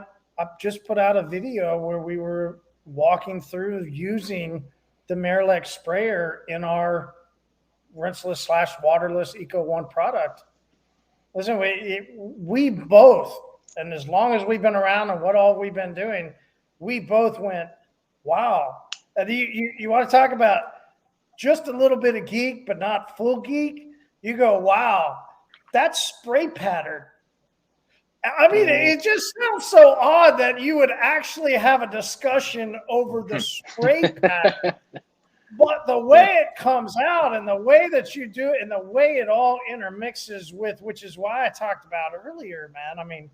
just put out a video where we were walking through using the Marilex sprayer in our rinseless / waterless Eco One product. Listen, we both, and as long as we've been around and what all we've been doing, we both went, wow. And you want to talk about just a little bit of geek, but not full geek? You go, wow, that spray pattern. I mean, it just sounds so odd that you would actually have a discussion over the spray pattern. But the way it comes out and the way that you do it and the way it all intermixes with, which is why I talked about earlier, man. I mean,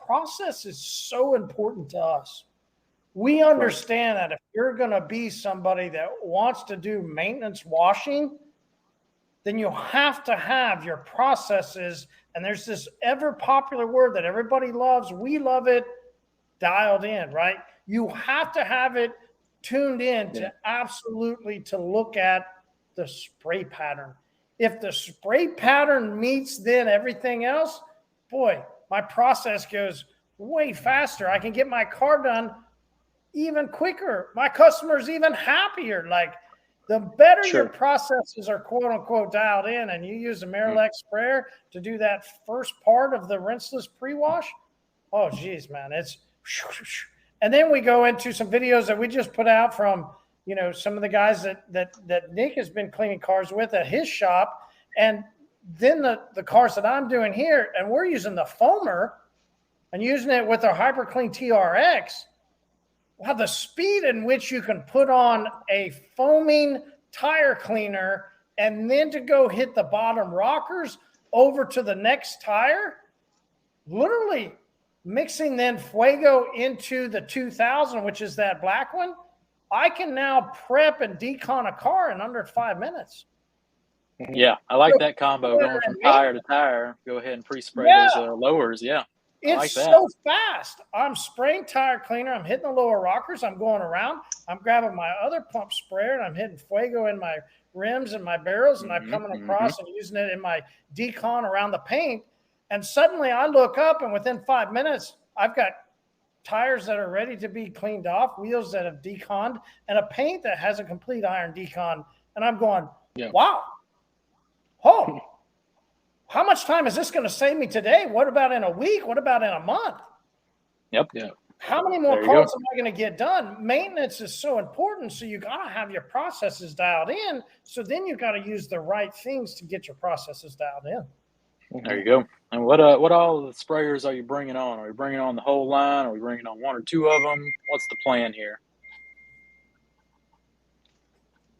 process is so important to us. We understand that if you're going to be somebody that wants to do maintenance washing, then you have to have your processes. And there's this ever popular word that everybody loves. We love it, dialed in, right? You have to have it tuned in to absolutely to look at the spray pattern. If the spray pattern meets then everything else, boy, my process goes way faster. I can get my car done even quicker. My customers even happier. Like the better your processes are quote unquote dialed in and you use a Marilex sprayer to do that first part of the rinseless pre-wash. Oh geez, man, it's and then we go into some videos that we just put out from, you know, some of the guys that Nick has been cleaning cars with at his shop. And then the cars that I'm doing here, and we're using the foamer and using it with our hyperCLEAN TRX. Wow, the speed in which you can put on a foaming tire cleaner and then to go hit the bottom rockers over to the next tire, literally mixing then Fuego into the 2000, which is that black one, I can now prep and decon a car in under 5 minutes. Yeah, I like that combo going from tire to tire. Go ahead and pre-spray those lowers. Yeah. It's so fast. I'm spraying tire cleaner. I'm hitting the lower rockers. I'm going around. I'm grabbing my other pump sprayer and I'm hitting Fuego in my rims and my barrels. And I'm coming across and using it in my decon around the paint. And suddenly I look up and within 5 minutes, I've got tires that are ready to be cleaned off, wheels that have deconned, and a paint that has a complete iron decon. And I'm going, wow. Oh. How much time is this going to save me today? What about in a week? What about in a month? Yep. Yeah. How many more calls am I going to get done? Maintenance is so important. So you got to have your processes dialed in. So then you got to use the right things to get your processes dialed in. There you go. And what all the sprayers are you bringing on? Are we bringing on the whole line? Are we bringing on one or two of them? What's the plan here?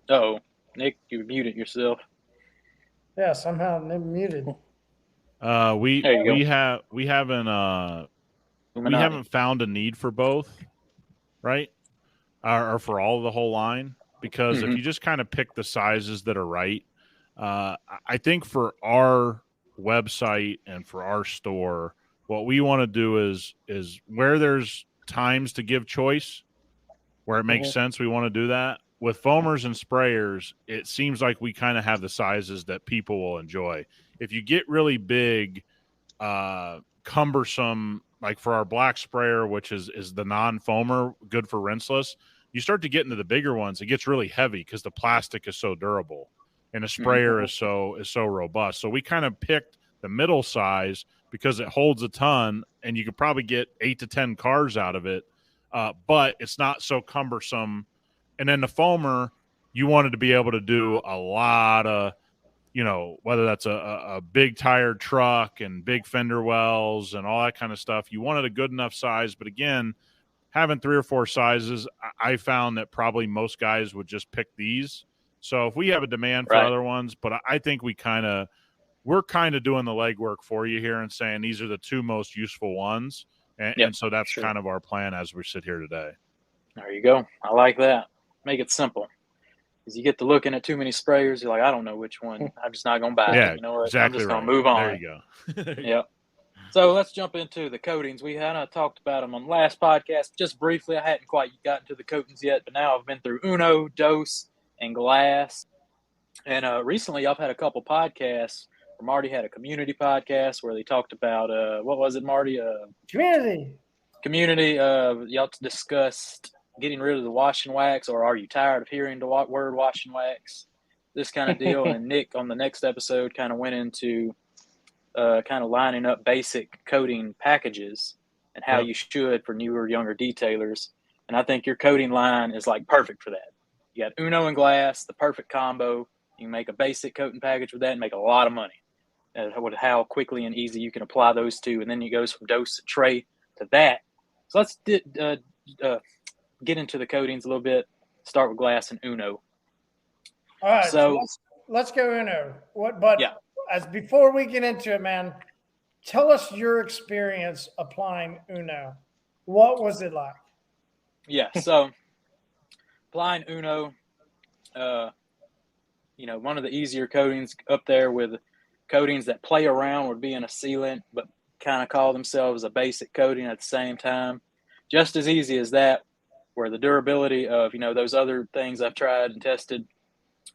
Uh-oh. Nick, you muted yourself. Yeah, somehow they're muted. We haven't found a need for both, right? Or for all of the whole line. because if you just kind of pick the sizes that are right, I think for our website and for our store, what we want to do is where there's times to give choice, where it makes sense, we want to do that. With foamers and sprayers, it seems like we kind of have the sizes that people will enjoy. If you get really big, cumbersome, like for our black sprayer, which is the non-foamer, good for rinseless, you start to get into the bigger ones, it gets really heavy because the plastic is so durable and a sprayer is so robust. So we kind of picked the middle size because it holds a ton and you could probably get 8 to 10 cars out of it, but it's not so cumbersome. And then the foamer, you wanted to be able to do a lot of, whether that's a big tired truck and big fender wells and all that kind of stuff. You wanted a good enough size, but again, having 3 or 4 sizes, I found that probably most guys would just pick these. So if we have a demand for other ones, but I think we're kind of doing the legwork for you here and saying these are the 2 most useful ones. And so that's kind of our plan as we sit here today. There you go. I like that. Make it simple. Because you get to looking at too many sprayers, you're like, I don't know which one. I'm just not going to buy it. You know what? Exactly. I'm just going to move on. There you go. Yep. So let's jump into the coatings. We had talked about them on the last podcast just briefly. I hadn't quite gotten to the coatings yet, but now I've been through Uno, Dose, and Glass. And recently I've had a couple podcasts. Marty had a community podcast where they talked about, what was it, Marty? Community. Y'all discussed getting rid of the wash and wax, or are you tired of hearing the word wash and wax? This kind of deal. And Nick on the next episode kind of went into kind of lining up basic coating packages and how you should for newer, younger detailers. And I think your coating line is like perfect for that. You got Uno and Glass, the perfect combo. You can make a basic coating package with that and make a lot of money. With how quickly and easy you can apply those 2. And then it goes from Dose to Tray to that. So let's get into the coatings a little bit. Start with Glass and Uno. All right. So let's go Uno. As before we get into it, man, tell us your experience applying Uno. What was it like? Yeah. So applying Uno, one of the easier coatings up there with coatings that play around with being a sealant, but kind of call themselves a basic coating at the same time. Just as easy as that, where the durability of, those other things I've tried and tested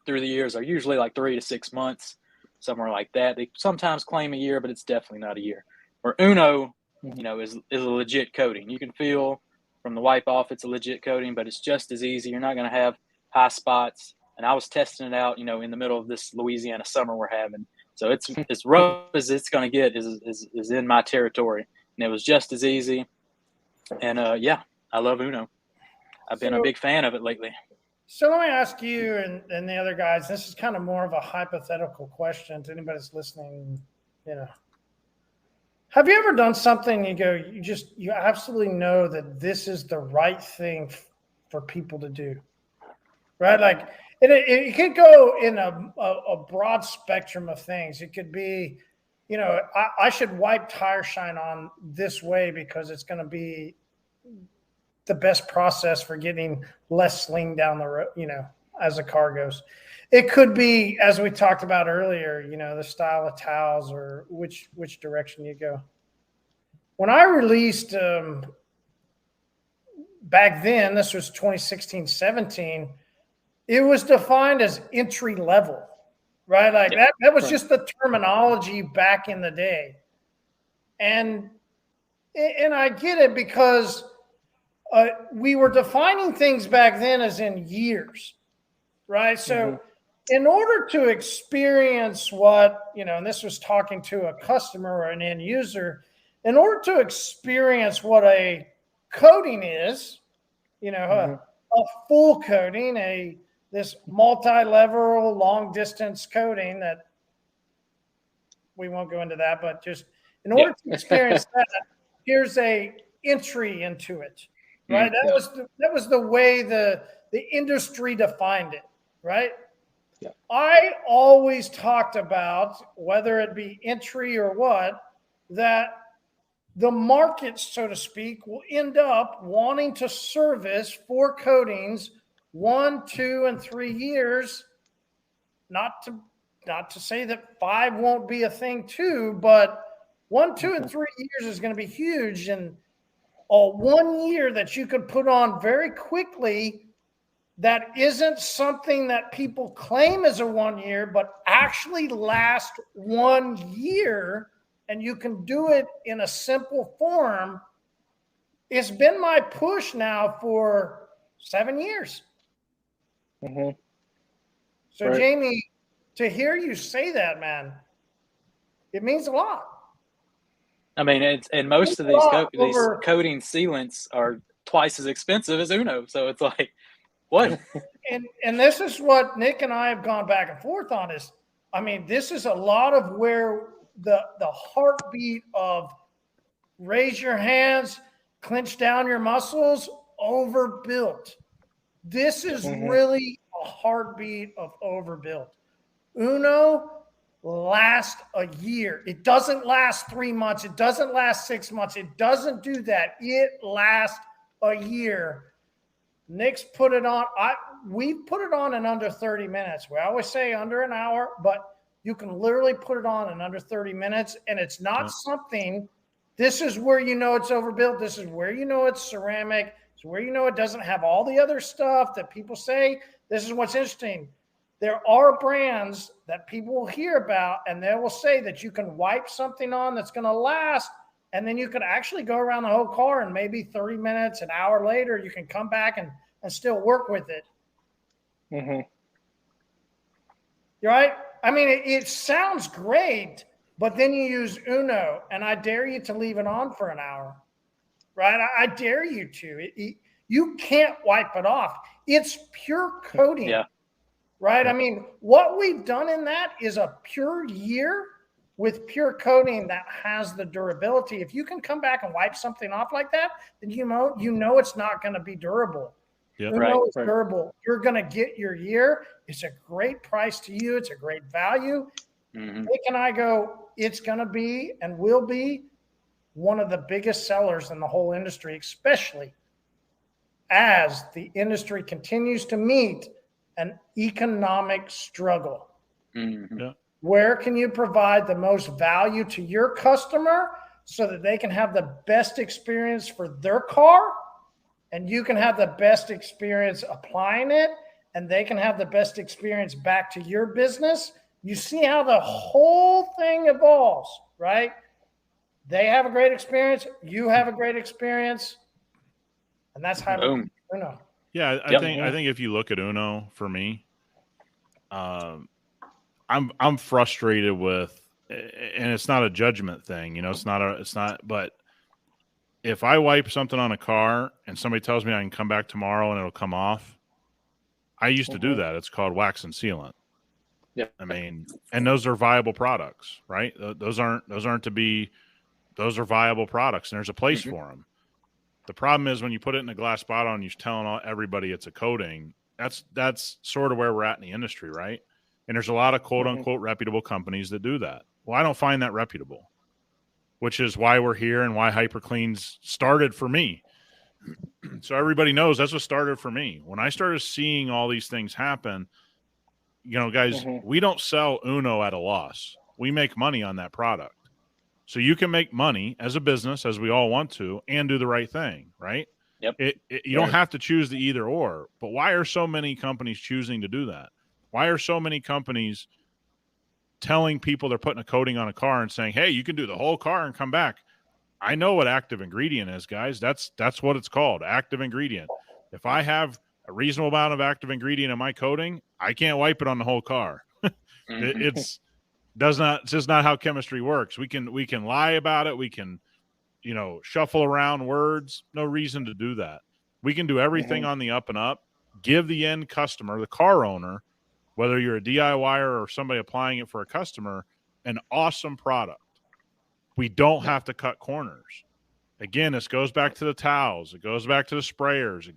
through the years are usually like 3 to 6 months, somewhere like that. They sometimes claim a year, but it's definitely not a year. Where Uno, is a legit coating. You can feel from the wipe off, it's a legit coating, but it's just as easy. You're not going to have high spots. And I was testing it out, in the middle of this Louisiana summer we're having. So it's as rough as it's going to get is in my territory. And it was just as easy. And I love Uno. I've been a big fan of it lately. So let me ask you and the other guys, this is kind of more of a hypothetical question to anybody that's listening, Have you ever done something you absolutely know that this is the right thing for people to do, right? Like it could go in a broad spectrum of things. It could be, I should wipe tire shine on this way because it's going to be the best process for getting less sling down the road, as the car goes. It could be, as we talked about earlier, the style of towels or which direction you go. When I released back then, this was 2016-17, it was defined as entry level, right? Like that was just the terminology back in the day. And I get it because we were defining things back then as in years, right? So in order to experience what, and this was talking to a customer or an end user, in order to experience what a coating is, a full coating, this multi-level long distance coating that we won't go into that, but just in order to experience that, here's a entry into it. Right. That was the way the industry defined it. Right. Yeah. I always talked about, whether it be entry or what, that the market, so to speak, will end up wanting to service for coatings 1, 2, and 3 years. Not to say that 5 won't be a thing too, but 1, 2, and 3 years is going to be huge. And 1 year that you could put on very quickly that isn't something that people claim as a 1 year, but actually last 1 year, and you can do it in a simple form. It's been my push now for 7 years. Mm-hmm. So, right. Jamie, to hear you say that, man, it means a lot. I mean, and most of these coating sealants are twice as expensive as Uno. So it's like, what? And this is what Nick and I have gone back and forth on is, I mean, this is a lot of where the heartbeat of raise your hands, clench down your muscles, overbuilt. This is really a heartbeat of overbuilt. Uno lasts a year. It doesn't last 3 months. It doesn't last 6 months. It doesn't do that. It lasts a year. Nick's put it on. We put it on in under 30 minutes. We always say under an hour, but you can literally put it on in under 30 minutes. And it's not something, this is where you know it's overbuilt. This is where you know it's ceramic. It's where you know it doesn't have all the other stuff that people say. This is what's interesting. There are brands that people will hear about, and they will say that you can wipe something on that's going to last, and then you can actually go around the whole car, and maybe 30 minutes, an hour later, you can come back and still work with it. Mm-hmm. You're right? I mean, it sounds great, but then you use Uno, and I dare you to leave it on for an hour. Right? I dare you to. You can't wipe it off. It's pure coating. Yeah. Right? I mean, what we've done in that is a pure year with pure coating that has the durability. If you can come back and wipe something off like that, then you know it's not going to be durable. Yep. It's durable. You're going to get your year. It's a great price to you. It's a great value. Mm-hmm. Nick and I go, it's going to be and will be one of the biggest sellers in the whole industry, especially as the industry continues to meet an economic struggle. Mm-hmm. Yeah. Where can you provide the most value to your customer so that they can have the best experience for their car, and you can have the best experience applying it, and they can have the best experience back to your business? You see how the whole thing evolves, right? They have a great experience. You have a great experience. And that's how Uno. Yeah, I think if you look at Uno, for me, I'm frustrated with, and it's not a judgment thing, it's not. But if I wipe something on a car and somebody tells me I can come back tomorrow and it'll come off, I used to do that. It's called wax and sealant. Yeah, I mean, and those are viable products, right? Those are viable products, and there's a place for them. The problem is when you put it in a glass bottle and you're telling everybody it's a coating, that's sort of where we're at in the industry, right? And there's a lot of quote unquote reputable companies that do that. Well, I don't find that reputable, which is why we're here and why hyperCLEAN's started for me. So everybody knows that's what started for me. When I started seeing all these things happen, guys, we don't sell Uno at a loss. We make money on that product. So you can make money as a business, as we all want to, and do the right thing, right? Yep. You don't have to choose the either or. But why are so many companies choosing to do that? Why are so many companies telling people they're putting a coating on a car and saying, hey, you can do the whole car and come back? I know what active ingredient is, guys. That's what it's called, active ingredient. If I have a reasonable amount of active ingredient in my coating, I can't wipe it on the whole car. It's just not how chemistry works. We can lie about it. We can, shuffle around words. No reason to do that. We can do everything on the up and up. Give the end customer, the car owner, whether you're a DIYer or somebody applying it for a customer, an awesome product. We don't have to cut corners. Again, this goes back to the towels. It goes back to the sprayers.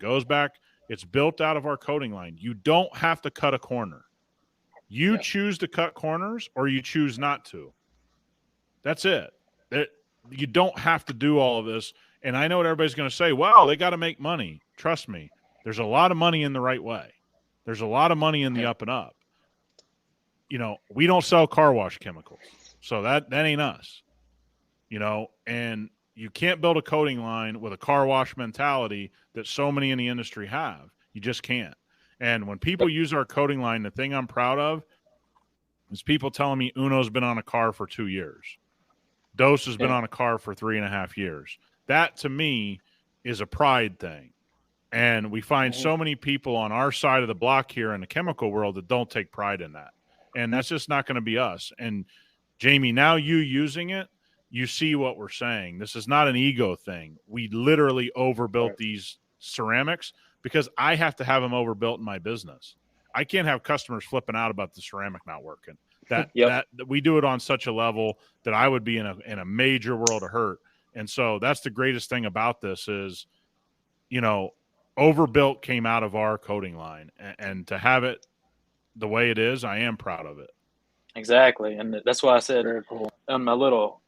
It's built out of our coating line. You don't have to cut a corner. You choose to cut corners or you choose not to. That's it. You don't have to do all of this. And I know what everybody's going to say. Well, they got to make money. Trust me. There's a lot of money in the right way. There's a lot of money in the up and up. You know, we don't sell car wash chemicals, so that ain't us. You know, and you can't build a coating line with a car wash mentality that so many in the industry have. You just can't. And when people use our coating line, the thing I'm proud of is people telling me Uno's been on a car for 2 years. Dose has been on a car for 3.5 years. That, to me, is a pride thing. And we find so many people on our side of the block here in the chemical world that don't take pride in that. And that's just not going to be us. And, Jamie, now you using it, you see what we're saying. This is not an ego thing. We literally overbuilt these ceramics because I have to have them overbuilt in my business. I can't have customers flipping out about the ceramic not working. That we do it on such a level that I would be in a major world of hurt. And so that's the greatest thing about this is, you know, overbuilt came out of our coating line, and to have it the way it is, I am proud of it. Exactly. And that's why I said on my little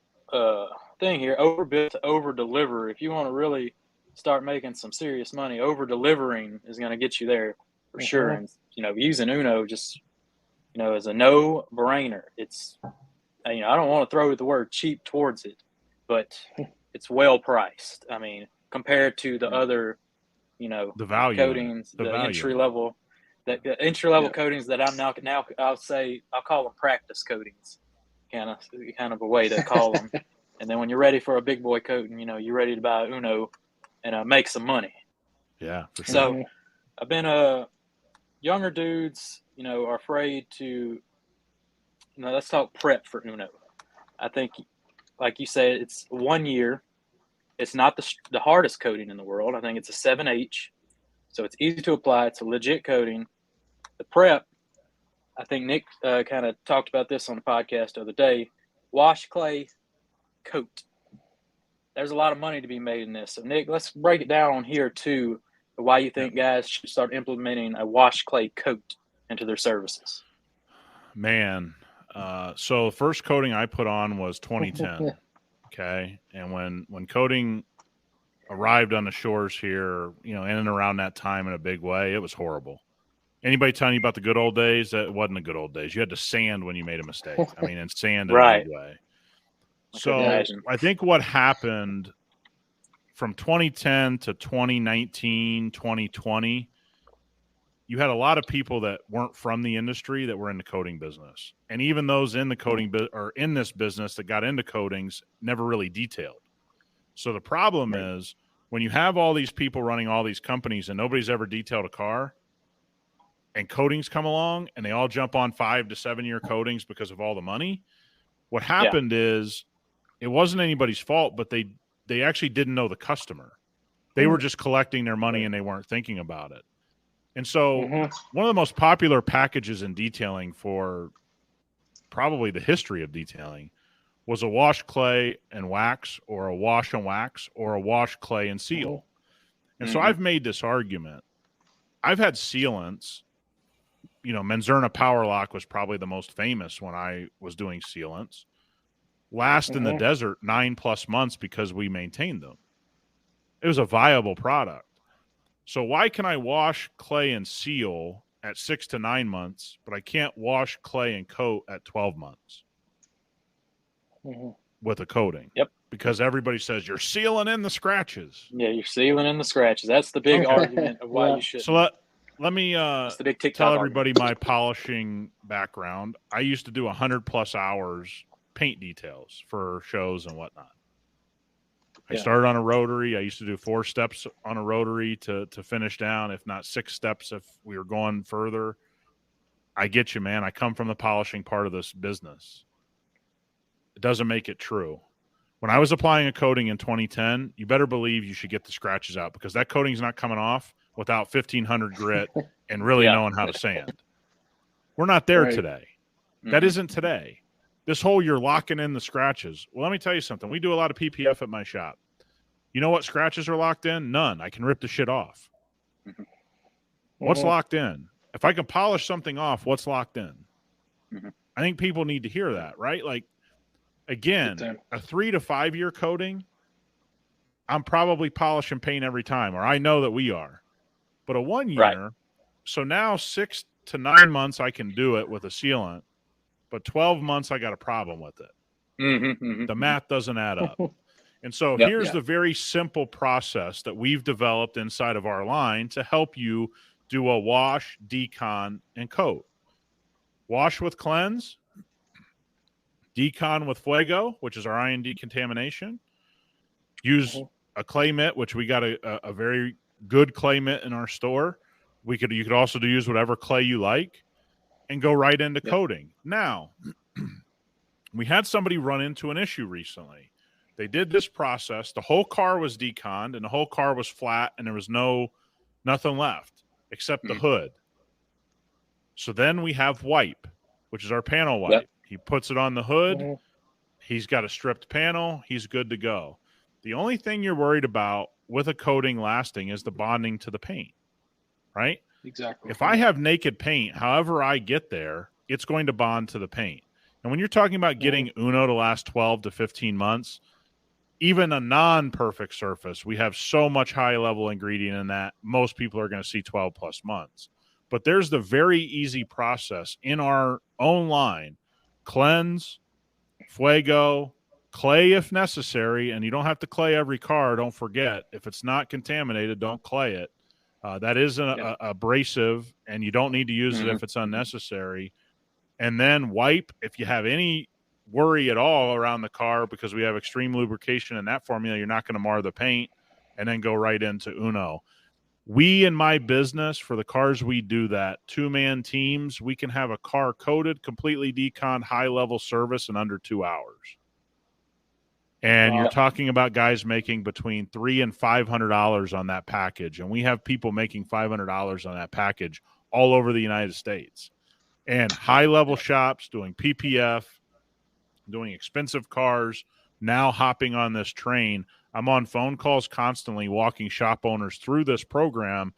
thing here, overbuilt to over deliver. If you want to really start making some serious money, over delivering is going to get you there for sure. And, you know, using Uno just, you know, is a no brainer. It's, you know, I don't want to throw the word cheap towards it, but it's well priced. I mean, compared to the other, you know, the value coatings, the entry level coatings that I'm now I'll call them practice coatings, kind of a way to call them. And then when you're ready for a big boy coating, you know, you're ready to buy Uno and make some money. Yeah, for sure. So I've been younger dudes, you know, are afraid to, you know, let's talk prep for Uno. I think, like you said, it's 1 year. It's not the hardest coating in the world. I think it's a 7H. So it's easy to apply. It's a legit coating. The prep, I think Nick kind of talked about this on the podcast the other day. Wash, clay, coat. There's a lot of money to be made in this. So, Nick, let's break it down on here, too, why you think guys should start implementing a wash, clay, coat into their services. Man, so the first coating I put on was 2010. Okay. And when coating arrived on the shores here, you know, in and around that time in a big way, it was horrible. Anybody telling you about the good old days? That wasn't the good old days. You had to sand when you made a mistake. I mean, and sand in a big way. So I think what happened from 2010 to 2019, 2020, you had a lot of people that weren't from the industry that were in the coating business. And even those in the coating or in this business that got into coatings never really detailed. So the problem is when you have all these people running all these companies and nobody's ever detailed a car and coatings come along and they all jump on 5 to 7 year coatings because of all the money. What happened is it wasn't anybody's fault, but they actually didn't know the customer. They were just collecting their money and they weren't thinking about it. And so one of the most popular packages in detailing for probably the history of detailing was a wash, clay, and wax, or a wash and wax, or a wash, clay, and seal. And so I've made this argument. I've had sealants. You know, Menzerna Power Lock was probably the most famous when I was doing sealants. Last in the desert 9+ months because we maintained them. It was a viable product. So why can I wash, clay, and seal at 6 to 9 months, but I can't wash, clay, and coat at 12 months with a coating? Yep. Because everybody says you're sealing in the scratches. Yeah, you're sealing in the scratches. That's the big argument of why you should. So let me tell everybody argument. my polishing background. I used to do 100+ hours paint details for shows and whatnot. I started on a rotary. I used to do 4 steps on a rotary to finish down, if not 6 steps if we were going further. I get you, man. I come from the polishing part of this business. It doesn't make it true. When I was applying a coating in 2010, you better believe you should get the scratches out because that coating's not coming off without 1,500 grit and really knowing how to sand. We're not there today. That isn't today. This whole you're locking in the scratches. Well, let me tell you something. We do a lot of PPF at my shop. You know what scratches are locked in? None. I can rip the shit off. What's locked in? If I can polish something off, what's locked in? I think people need to hear that, right? Like, again, a 3 to 5 year coating, I'm probably polishing paint every time, or I know that we are. But a 1 year, Right. so now 6 to 9 months I can do it with a sealant, but 12 months I got a problem with it. The math doesn't add up. And so Yep. here's the very simple process that we've developed inside of our line to help you do a wash, decon, and coat. Wash with cleanse, decon with fuego, which is our ion decontamination. Use a clay mitt, which we got a very good clay mitt in our store. You could also use whatever clay you like, and go right into coating. Now, we had somebody run into an issue recently. They did this process. The whole car was deconned, and the whole car was flat, and there was nothing left except the hood. So then we have wipe, which is our panel wipe. Yep. He puts it on the hood. He's got a stripped panel. He's good to go. The only thing you're worried about with a coating lasting is the bonding to the paint, right? Exactly. If I have naked paint, however I get there, it's going to bond to the paint. And when you're talking about getting Uno to last 12 to 15 months, even a non-perfect surface, we have so much high-level ingredient in that most people are going to see 12-plus months. But there's the very easy process in our own line. Cleanse, fuego, clay if necessary, and you don't have to clay every car. Don't forget, if it's not contaminated, don't clay it. That is an abrasive, and you don't need to use it if it's unnecessary. And then wipe if you have any worry at all around the car, because we have extreme lubrication in that formula. You're not going to mar the paint, and then go right into Uno. We, in my business, for the cars we do that, 2-man teams, we can have a car coated, completely deconned, high-level service in under 2 hours. And you're talking about guys making between $300 and $500 on that package. And we have people making $500 on that package all over the United States. And high-level shops doing PPF, doing expensive cars, now hopping on this train. I'm on phone calls constantly walking shop owners through this program,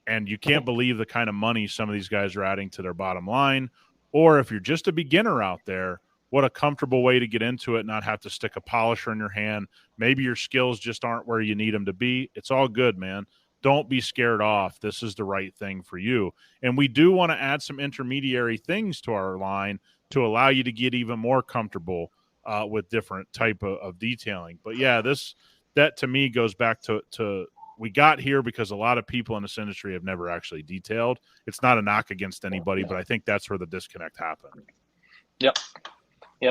and you can't believe the kind of money some of these guys are adding to their bottom line. Or if you're just a beginner out there, what a comfortable way to get into it, not have to stick a polisher in your hand. Maybe your skills just aren't where you need them to be. It's all good, man. Don't be scared off. This is the right thing for you. And we do want to add some intermediary things to our line to allow you to get even more comfortable with different type of detailing. But yeah, that to me goes back to we got here because a lot of people in this industry have never actually detailed. It's not a knock against anybody, but I think that's where the disconnect happened. Yep.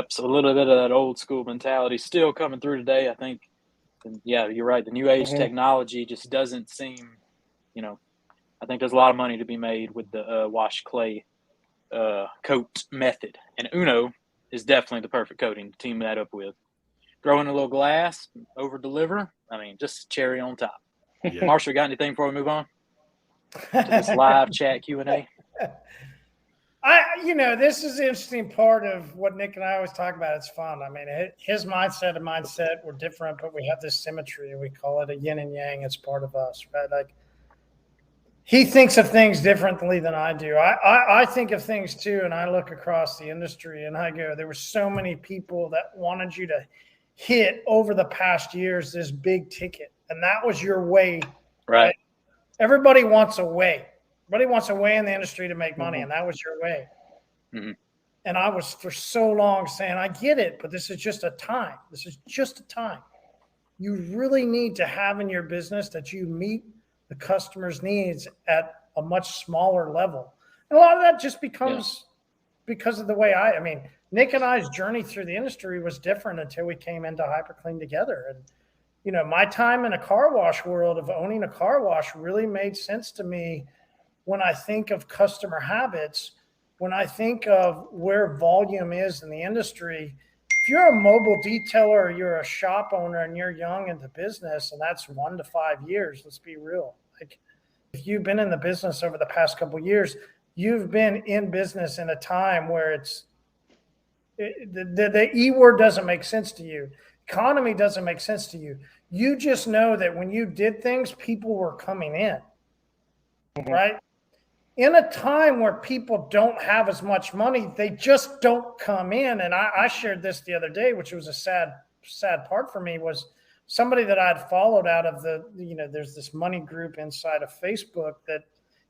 So a little bit of that old school mentality still coming through today, I think. And yeah, you're right. The new age technology just doesn't seem, I think there's a lot of money to be made with the wash clay coat method. And Uno is definitely the perfect coating to team that up with. Throw in a little glass, over deliver. I mean, just cherry on top. Yeah. Marshall, got anything before we move on to this live chat Q&A? This is the interesting part of what Nick and I always talk about. It's fun. I mean, his mindset and mindset were different, but we have this symmetry, and we call it a yin and yang. It's part of us, right? Like, he thinks of things differently than I do. I think of things too, and I look across the industry and I go, there were so many people that wanted you to hit over the past years this big ticket, and that was your way, right? Everybody wants a way. Everybody wants a way in the industry to make money, and that was your way. And I was for so long saying, I get it, but this is just a time. This is just a time. You really need to have in your business that you meet the customer's needs at a much smaller level. And a lot of that just becomes because of the way I mean, Nick and I's journey through the industry was different until we came into hyperCLEAN together. And, my time in a car wash world of owning a car wash really made sense to me when I think of customer habits, when I think of where volume is in the industry. If you're a mobile detailer or you're a shop owner and you're young in the business, and that's 1 to 5 years, let's be real. Like, if you've been in the business over the past couple of years, you've been in business in a time where the E word doesn't make sense to you. Economy doesn't make sense to you. You just know that when you did things, people were coming in, right? In a time where people don't have as much money, they just don't come in. And I shared this the other day, which was a sad part for me, was somebody that I'd followed out of there's this money group inside of Facebook that,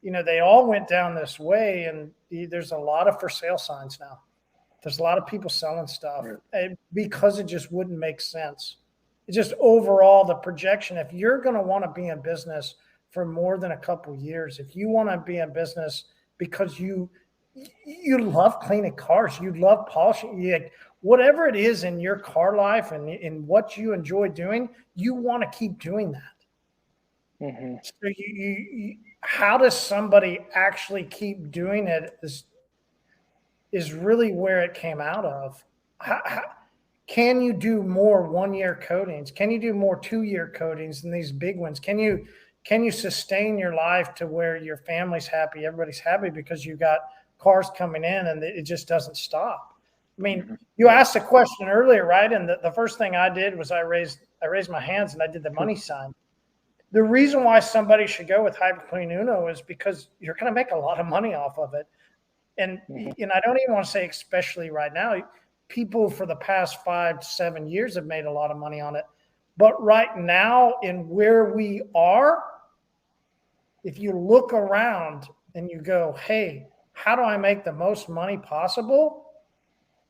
they all went down this way, and there's a lot of for sale signs now. There's a lot of people selling stuff because it just wouldn't make sense. It's just overall the projection. If you're going to want to be in business for more than a couple years, if you want to be in business because you love cleaning cars, you love polishing, whatever it is in your car life and in what you enjoy doing, you want to keep doing that. Mm-hmm. So you how does somebody actually keep doing it is really where it came out of. Can you do more 1-year coatings? Can you do more 2-year coatings than these big ones? Can you sustain your life to where your family's happy, everybody's happy because you got cars coming in and it just doesn't stop? I mean, you asked a question earlier, right? And the first thing I did was I raised my hands and I did the money sign. The reason why somebody should go with hyperCLEAN Uno is because you're going to make a lot of money off of it. And I don't even want to say especially right now. People for the past 5 to 7 years have made a lot of money on it. But right now, in where we are, if you look around and you go, hey, how do I make the most money possible?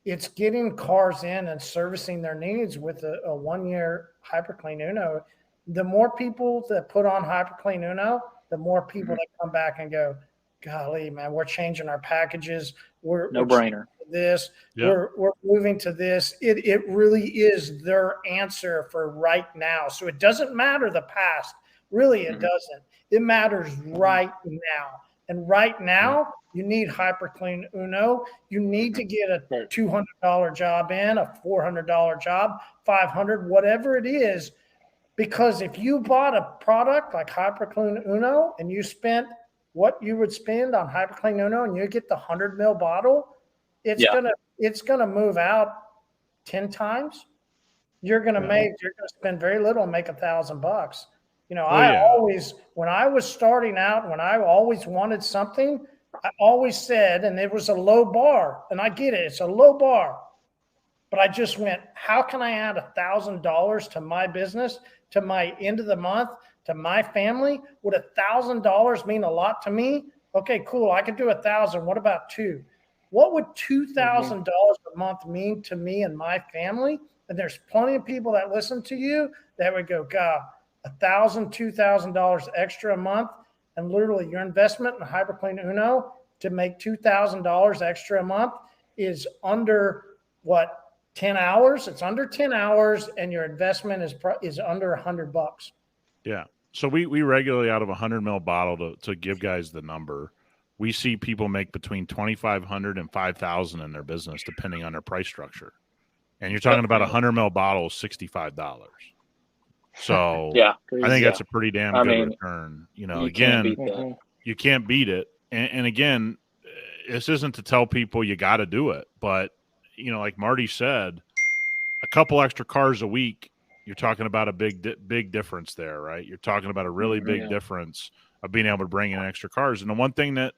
It's getting cars in and servicing their needs with a 1-year hyperCLEAN Uno. The more people that put on hyperCLEAN Uno, the more people that come back and go, golly, man, we're changing our packages. We're no-brainer. This, we're moving to this. It really is their answer for right now. So it doesn't matter the past. Really, it doesn't. It matters right now. And right now, you need hyperCLEAN Uno. You need to get a $200 job in, a $400 job, $500, whatever it is. Because if you bought a product like hyperCLEAN Uno and you spent what you would spend on hyperCLEAN Uno and you get the 100 ml bottle, it's gonna move out 10 times. You're gonna spend very little and make $1,000. When I was starting out, when I always wanted something, I always said, and it was a low bar, and I get it, it's a low bar. But I just went, how can I add $1,000 to my business, to my end of the month, to my family? Would $1,000 mean a lot to me? Okay, cool. I could do 1,000. What about 2? What would $2,000 a month mean to me and my family? And there's plenty of people that listen to you that would go, God, $1,000, $2,000 extra a month, and literally your investment in hyperCLEAN Uno to make $2,000 extra a month is under 10 hours. It's under 10 hours, and your investment is under $100. Yeah. So we regularly, out of a 100 ml bottle, to give guys the number, we see people make between $2,500 and $5,000 in their business, depending on their price structure. And you're talking about a 100 ml bottle, $65. So I think that's a pretty damn good return. You can't beat it. And again, this isn't to tell people you got to do it, but like Marty said, a couple extra cars a week, you're talking about a big difference there, right? You're talking about a really big difference of being able to bring in extra cars. And the one thing that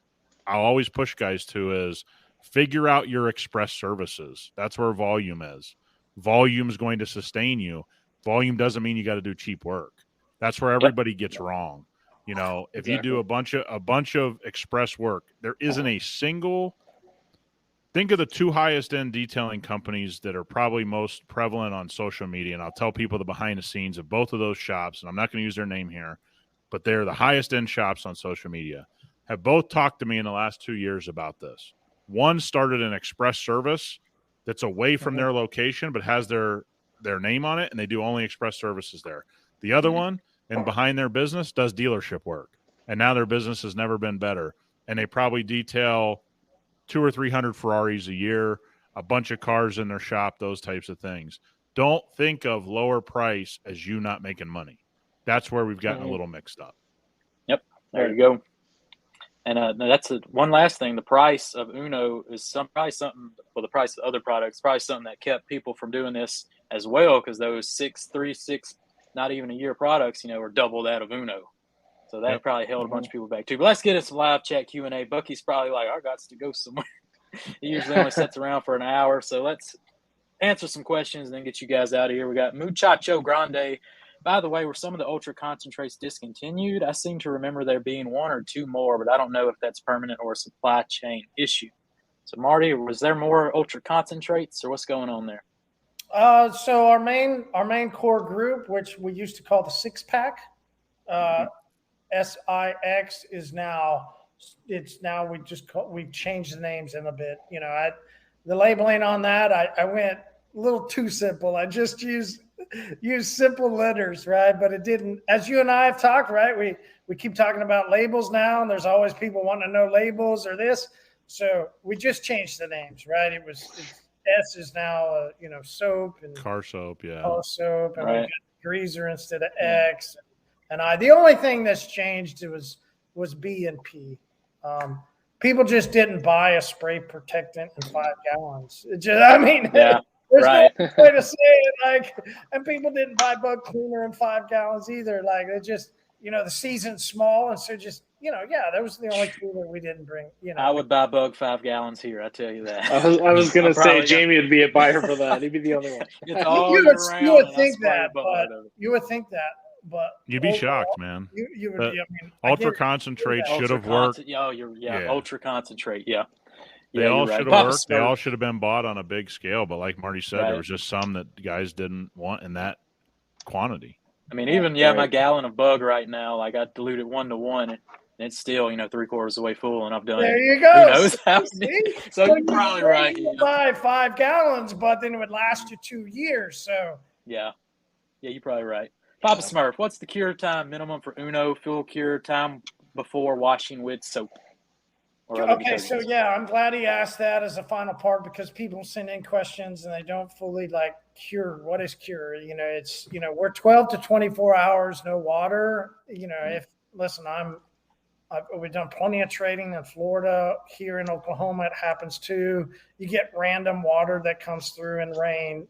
I'll always push guys to is figure out your express services. That's where volume is. Volume is going to sustain you. Volume doesn't mean you got to do cheap work. That's where everybody gets wrong. If you do a bunch of express work, there isn't a single. Think of the 2 highest end detailing companies that are probably most prevalent on social media. And I'll tell people the behind the scenes of both of those shops, and I'm not going to use their name here, but they're the highest end shops on social media, have both talked to me in the last 2 years about this. One started an express service that's away from their location, but has their name on it, and they do only express services there. The other one, and behind their business, does dealership work. And now their business has never been better. And they probably detail 200 or 300 Ferraris a year, a bunch of cars in their shop, those types of things. Don't think of lower price as you not making money. That's where we've gotten a little mixed up. Yep, there you go. And that's one last thing. The price of Uno is probably something, well, the price of other products, probably something that kept people from doing this as well, because those 6, not even a year products, are double that of Uno. So that probably held a bunch of people back too. But let's get into some live chat Q&A. Bucky's probably like, I got to go somewhere. He usually only sits around for an hour. So let's answer some questions and then get you guys out of here. We got Muchacho Grande. By the way, were some of the ultra concentrates discontinued? I seem to remember there being one or two more, but I don't know if that's permanent or a supply chain issue. So, Marty, was there more ultra concentrates, or what's going on there? So our main core group, which we used to call the 6-pack, SIX, is now we've changed the names in a bit. You know, the labeling on that, I went a little too simple. I just used simple letters, right? But it didn't. As you and I have talked, right? We keep talking about labels now, and there's always people wanting to know labels or this. So we just changed the names, right? S is now, soap and Car soap, yeah. car soap, and Right. we got greaser instead of X. And the only thing that's changed was B and P. People just didn't buy a spray protectant in 5 gallons. Yeah, there's right. no way to say it. And people didn't buy bug cleaner in 5 gallons either. Like, it just, the season's small, and so just, that was the only two that we didn't bring. I would buy bug 5 gallons here. I tell you that. I was going to say probably Jamie would be a buyer for that. He'd be the only one. It's all You year would round, think and I spray that, a buttload of it. you would think that, but You'd be overall, shocked, man. You would But be. Ultra concentrate should Ultra have worked. Yeah, ultra concentrate. Yeah. They all you're right. should have Papa worked. They Smurf. all should have been bought on a big scale. But like Marty said, Right. there was just some that guys didn't want in that quantity. I mean, even my gallon of bug right now, like I dilute it 1 to 1, and it's still 3/4 of the way full, and I've done There it. you go. Who knows how many? See? So you're you probably say right. you buy 5 gallons, but then it would last you 2 years. So Yeah, you're probably right. Papa Smurf, what's the cure time minimum for Uno full cure time before washing with soap? Or other okay, so detergents? yeah, I'm glad he asked that as a final part, because people send in questions and they don't fully cure. What is cure? It's we're 12 to 24 hours no water. We've done plenty of trading in Florida. Here in Oklahoma, it happens too. You get random water that comes through in rain.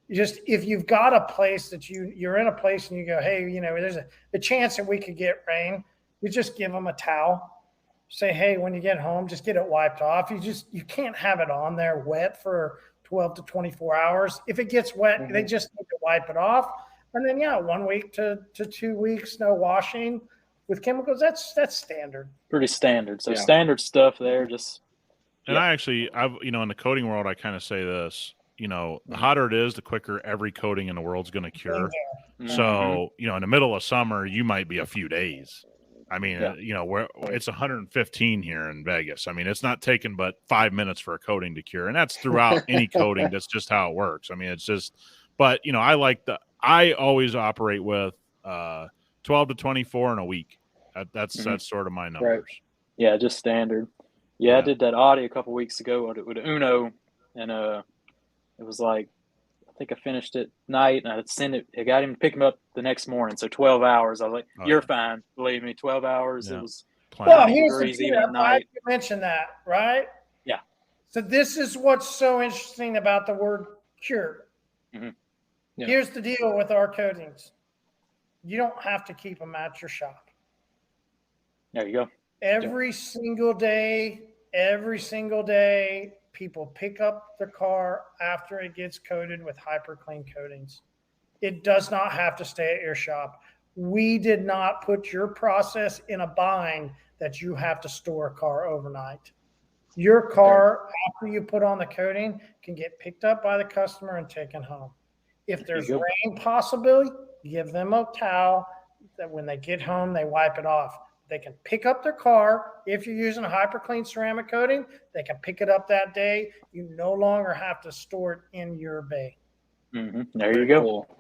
If you've got a place that you're in a place and you go, hey, there's a chance that we could get rain, you just give them a towel. Say, hey, when you get home, just get it wiped off. You can't have it on there wet for 12 to 24 hours. If it gets wet, they just need to wipe it off. And then 1 week to 2 weeks, no washing with chemicals. That's standard. Pretty standard. So standard stuff there. Just And I've in the coating world, I kind of say this. The hotter it is, the quicker every coating in the world's going to cure. So, in the middle of summer, you might be a few days. I mean, where it's 115 here in Vegas. I mean, it's not taking but 5 minutes for a coating to cure, and that's throughout any coating. That's just how it works. I mean, it's just, but I always operate with 12 to 24 in a week. That's sort of my numbers. Right. Yeah, just standard. Yeah, I did that Audi a couple weeks ago with Uno, and it was like, I think I finished it night, and I got him to pick him up the next morning. So 12 hours. I was like, you're fine. Believe me, 12 hours. Yeah. It was Well, here's the degrees thing. even at I'm glad night. you mentioned that, right? Yeah. So this is what's so interesting about the word cure. Mm-hmm. Yeah. Here's the deal with our coatings. You don't have to keep them at your shop. There you go. Every single day, people pick up their car after it gets coated with hyperCLEAN coatings. It does not have to stay at your shop. We did not put your process in a bind that you have to store a car overnight. Your car, after you put on the coating, can get picked up by the customer and taken home. If there's rain possibility, give them a towel that when they get home, they wipe it off. They can pick up their car. If you're using a hyperCLEAN ceramic coating, they can pick it up that day. You no longer have to store it in your bay. Mm-hmm. There you go. Cool.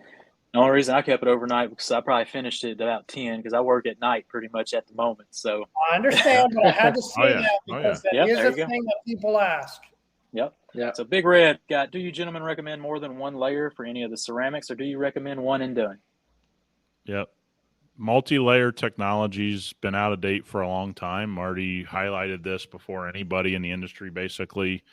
The only reason I kept it overnight because I probably finished it about 10 because I work at night pretty much at the moment. So I understand, but I had to say that because that is a thing that people ask. Yep. Yeah. So Big Red do you gentlemen recommend more than one layer for any of the ceramics, or do you recommend one and done? Yep. Multi-layer technology's been out of date for a long time. Marty highlighted this before anybody in the industry. Basically,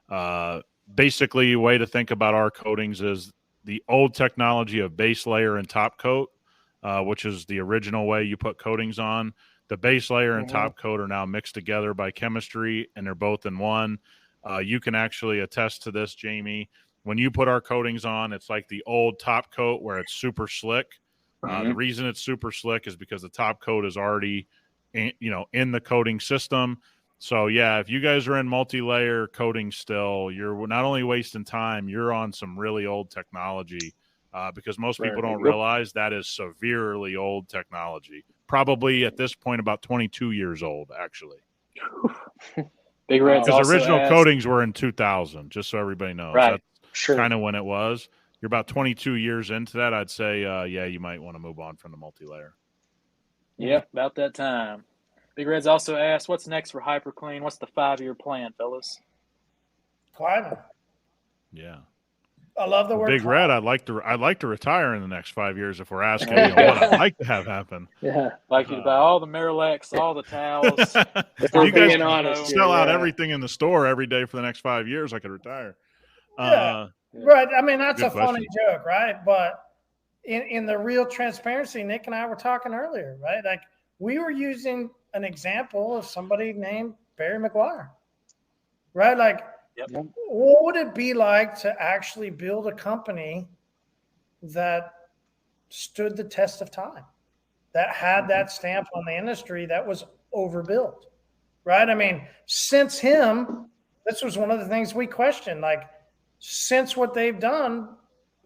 a way to think about our coatings is the old technology of base layer and top coat, which is the original way you put coatings on. The base layer and top coat are now mixed together by chemistry, and they're both in one. You can actually attest to this, Jamie. when you put our coatings on, it's like the old top coat where it's super slick. The reason it's super slick is because the top coat is already, in the coating system. So, yeah, if you guys are in multi-layer coating still, you're not only wasting time, you're on some really old technology because most people don't realize that is severely old technology. Probably at this point about 22 years old, actually. Big Red's because also original asked, coatings were in 2000, just so everybody knows. Right. That's kind of when it was. You're about 22 years into that. I'd say, yeah, you might want to move on from the multi-layer. Yep, about that time. Big Red's also asked, what's next for hyperCLEAN? What's the 5-year plan, fellas? Climbing. Yeah. I love the word Big climbing. Red, I'd like to retire in the next 5 years if we're asking what I'd like to have happen. Yeah. Like you to buy all the Miralax, all the towels. If you we're guys being honest here, sell out everything in the store every day for the next 5 years, I could retire. Yeah. Right. I mean, that's a Good question. funny joke, right? But in the real transparency, Nick and I were talking earlier, right? Like we were using an example of somebody named Barry McGuire, right? Like, what would it be like to actually build a company that stood the test of time, that had that stamp on the industry, that was overbuilt, right? I mean, since him, this was one of the things we questioned, like, since what they've done,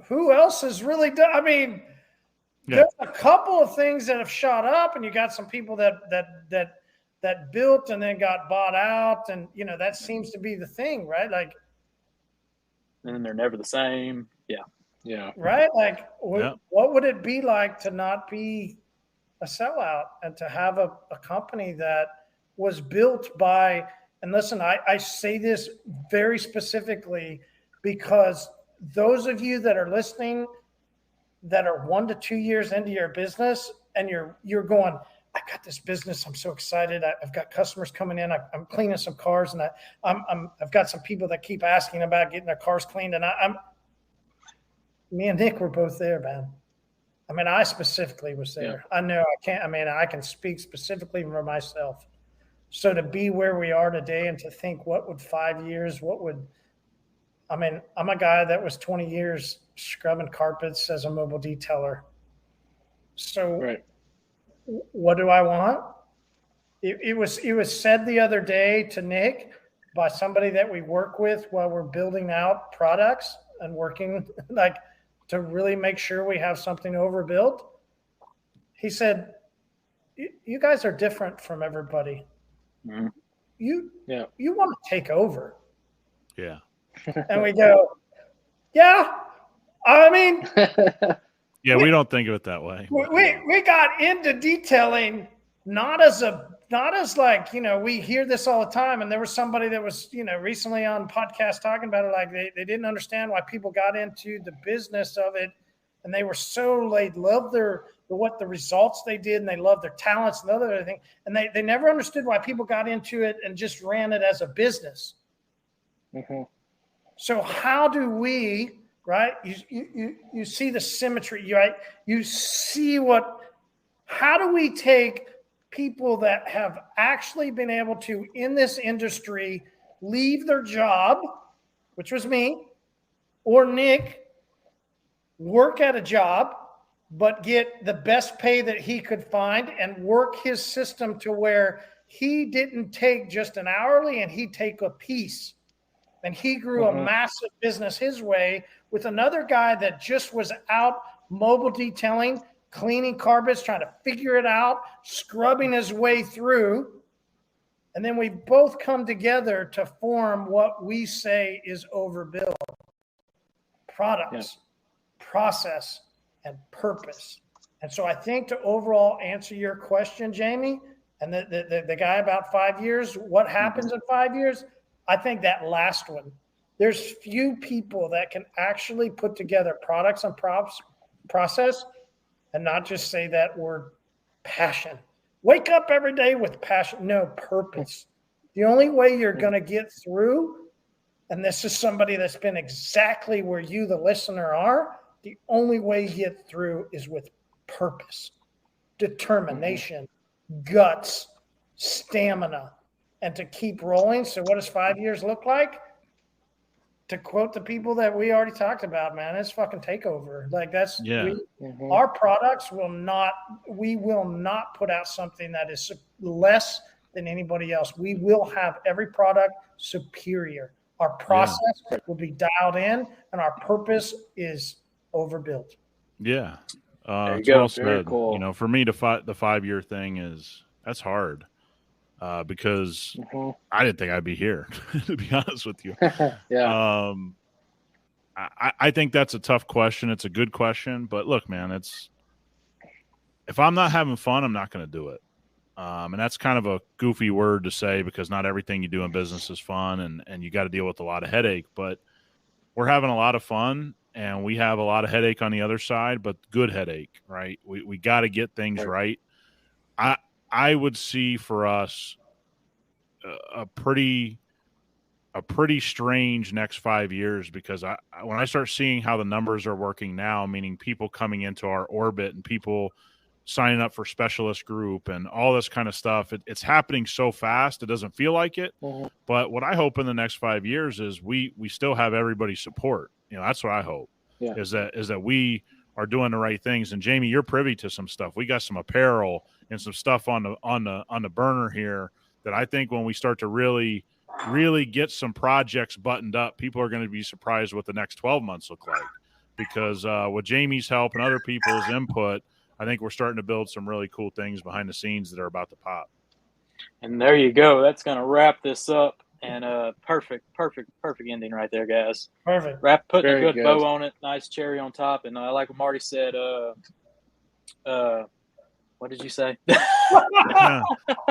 who else has really done? I mean, there's a couple of things that have shot up, and you got some people that built and then got bought out, and that seems to be the thing, right? Like, and they're never the same. Yeah. Right? Like, what would it be like to not be a sellout and to have a company that was built by? And listen, I say this very specifically because those of you that are listening that are 1 to 2 years into your business and you're going, I got this business. I'm so excited. I've got customers coming in. I'm cleaning some cars, and I've got some people that keep asking about getting their cars cleaned. And me and Nick were both there, man. I mean, I specifically was there. Yeah. I know I can speak specifically for myself. So to be where we are today and to think what would 5 years, I'm a guy that was 20 years scrubbing carpets as a mobile detailer. So what do I want? It was said the other day to Nick by somebody that we work with while we're building out products and working like to really make sure we have something overbuilt. He said, you guys are different from everybody. Mm-hmm. You want to take over. Yeah. And we go, yeah, I mean, yeah, we don't think of it that way. We got into detailing not as like, we hear this all the time. And there was somebody that was, recently on podcast talking about it. Like they didn't understand why people got into the business of it. And they loved what the results they did, and they loved their talents and other thing. And they never understood why people got into it and just ran it as a business. Mm-hmm. So how do we, right? You see the symmetry, right? You see how do we take people that have actually been able to, in this industry, leave their job, which was me, or Nick, work at a job, but get the best pay that he could find and work his system to where he didn't take just an hourly and he'd take a piece. And he grew a massive business his way with another guy that just was out mobile detailing, cleaning carpets, trying to figure it out, scrubbing his way through. And then we both come together to form what we say is overbuilt. Products, process, and purpose. And so I think to overall answer your question, Jamie, and the guy about 5 years, what happens in 5 years? I think that last one, there's few people that can actually put together products and process and not just say that word passion. Wake up every day with passion. No, purpose. The only way you're going to get through, and this is somebody that's been exactly where you, the listener, are, the only way you get through is with purpose, determination, guts, stamina, and to keep rolling. So what does 5 years look like? to quote the people that we already talked about, man, it's fucking takeover. Like that's Mhm. our products we will not put out something that is less than anybody else. We will have every product superior. Our process will be dialed in, and our purpose is overbuilt. Yeah. There you It's go. well Very said. cool. You know, for me to fight the 5-year thing that's hard. Because Mhm. I didn't think I'd be here, to be honest with you. Yeah. I think that's a tough question. It's a good question, but look, man, if I'm not having fun, I'm not going to do it. And that's kind of a goofy word to say because not everything you do in business is fun, and you got to deal with a lot of headache. But we're having a lot of fun, and we have a lot of headache on the other side, but good headache, right? We got to get things right. I would see for us a pretty strange next 5 years because when I start seeing how the numbers are working now, meaning people coming into our orbit and people signing up for specialist group and all this kind of stuff, it's happening so fast it doesn't feel like it. Mhm. But what I hope in the next 5 years is we still have everybody's support. You know, that's what I hope. Yeah. Is that we are doing the right things. And Jamie, you're privy to some stuff. We got some apparel and some stuff on the burner here that I think when we start to really get some projects buttoned up, people are going to be surprised what the next 12 months look like. Because with Jamie's help and other people's input, I think we're starting to build some really cool things behind the scenes that are about to pop. And there you go. That's going to wrap this up. And perfect ending right there, guys. Perfect. Putting Very a good good. bow on it, nice cherry on top, and like what Marty said. What did you say? Yeah.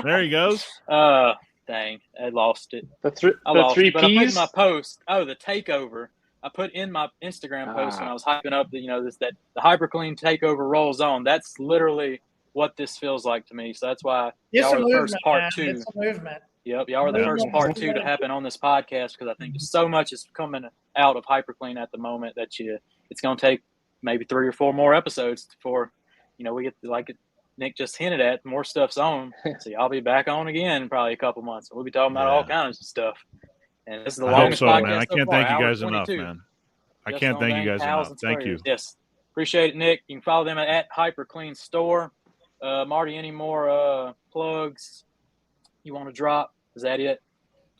There he goes. Dang, I lost it. The three But I put in P's. my post. Oh, the takeover. I put in my Instagram post when I was hyping up the hyperCLEAN takeover rolls on. That's literally what this feels like to me. So that's why It's y'all a are the first movement, part man. two. It's a movement. Yep, y'all are the first part two to happen on this podcast because I think so much is coming out of hyperCLEAN at the moment that it's going to take maybe 3 or 4 more episodes before we get Nick just hinted at, more stuff's on. So y'all be back on again in probably a couple months. We'll be talking about all kinds of stuff. And this is the longest podcast man. I can't so far, thank you hour guys 22. enough, man. I can't thank you guys enough. Thank you. Yes. Appreciate it, Nick. You can follow them at hyperCLEAN Store. Marty, any more plugs you want to drop? Is that it?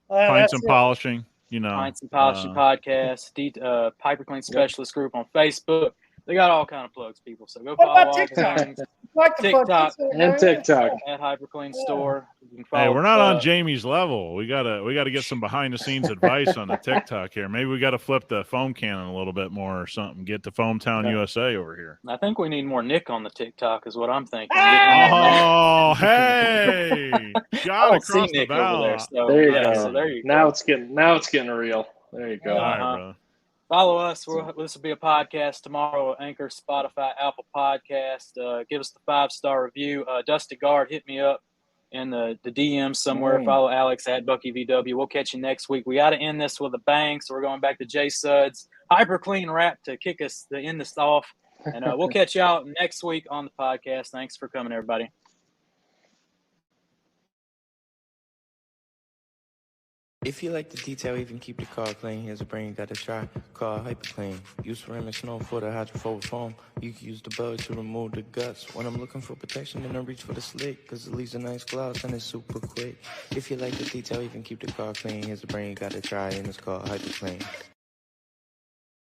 Pints and Polishing, Pints and Polishing podcast, hyperCLEAN Specialist Group on Facebook. They got all kind of plugs, people. So go follow all the things. TikTok and TikTok at hyperCLEAN Store. You can follow, hey, we're not on Jamie's level. We gotta get some behind the scenes advice on the TikTok here. Maybe we got to flip the foam cannon a little bit more or something. Get to Foam Town USA over here. I think we need more Nick on the TikTok, is what I'm thinking. Oh, hey, shot across the bow. There you go. So there you go. Now it's getting real. There you go. All right, bro. Follow us. This will be a podcast tomorrow. Anchor, Spotify, Apple Podcast. Give us the 5-star review. Dusty Guard, hit me up in the DM somewhere. Follow Alex at BuckyVW. We'll catch you next week. We got to end this with a bang, so we're going back to Jay Suds hyperCLEAN rap to end this off. And we'll catch you out next week on the podcast. Thanks for coming, everybody. If you like the detail, even keep the car clean. Here's a brand you gotta try. Car hyperCLEAN. Use ceramic snow for the hydrophobic foam. You can use the bug to remove the guts. When I'm looking for protection, then I reach for the slick, cause it leaves a nice gloss and it's super quick. If you like the detail, even keep the car clean. Here's a brand you gotta try, and it's called hyperCLEAN.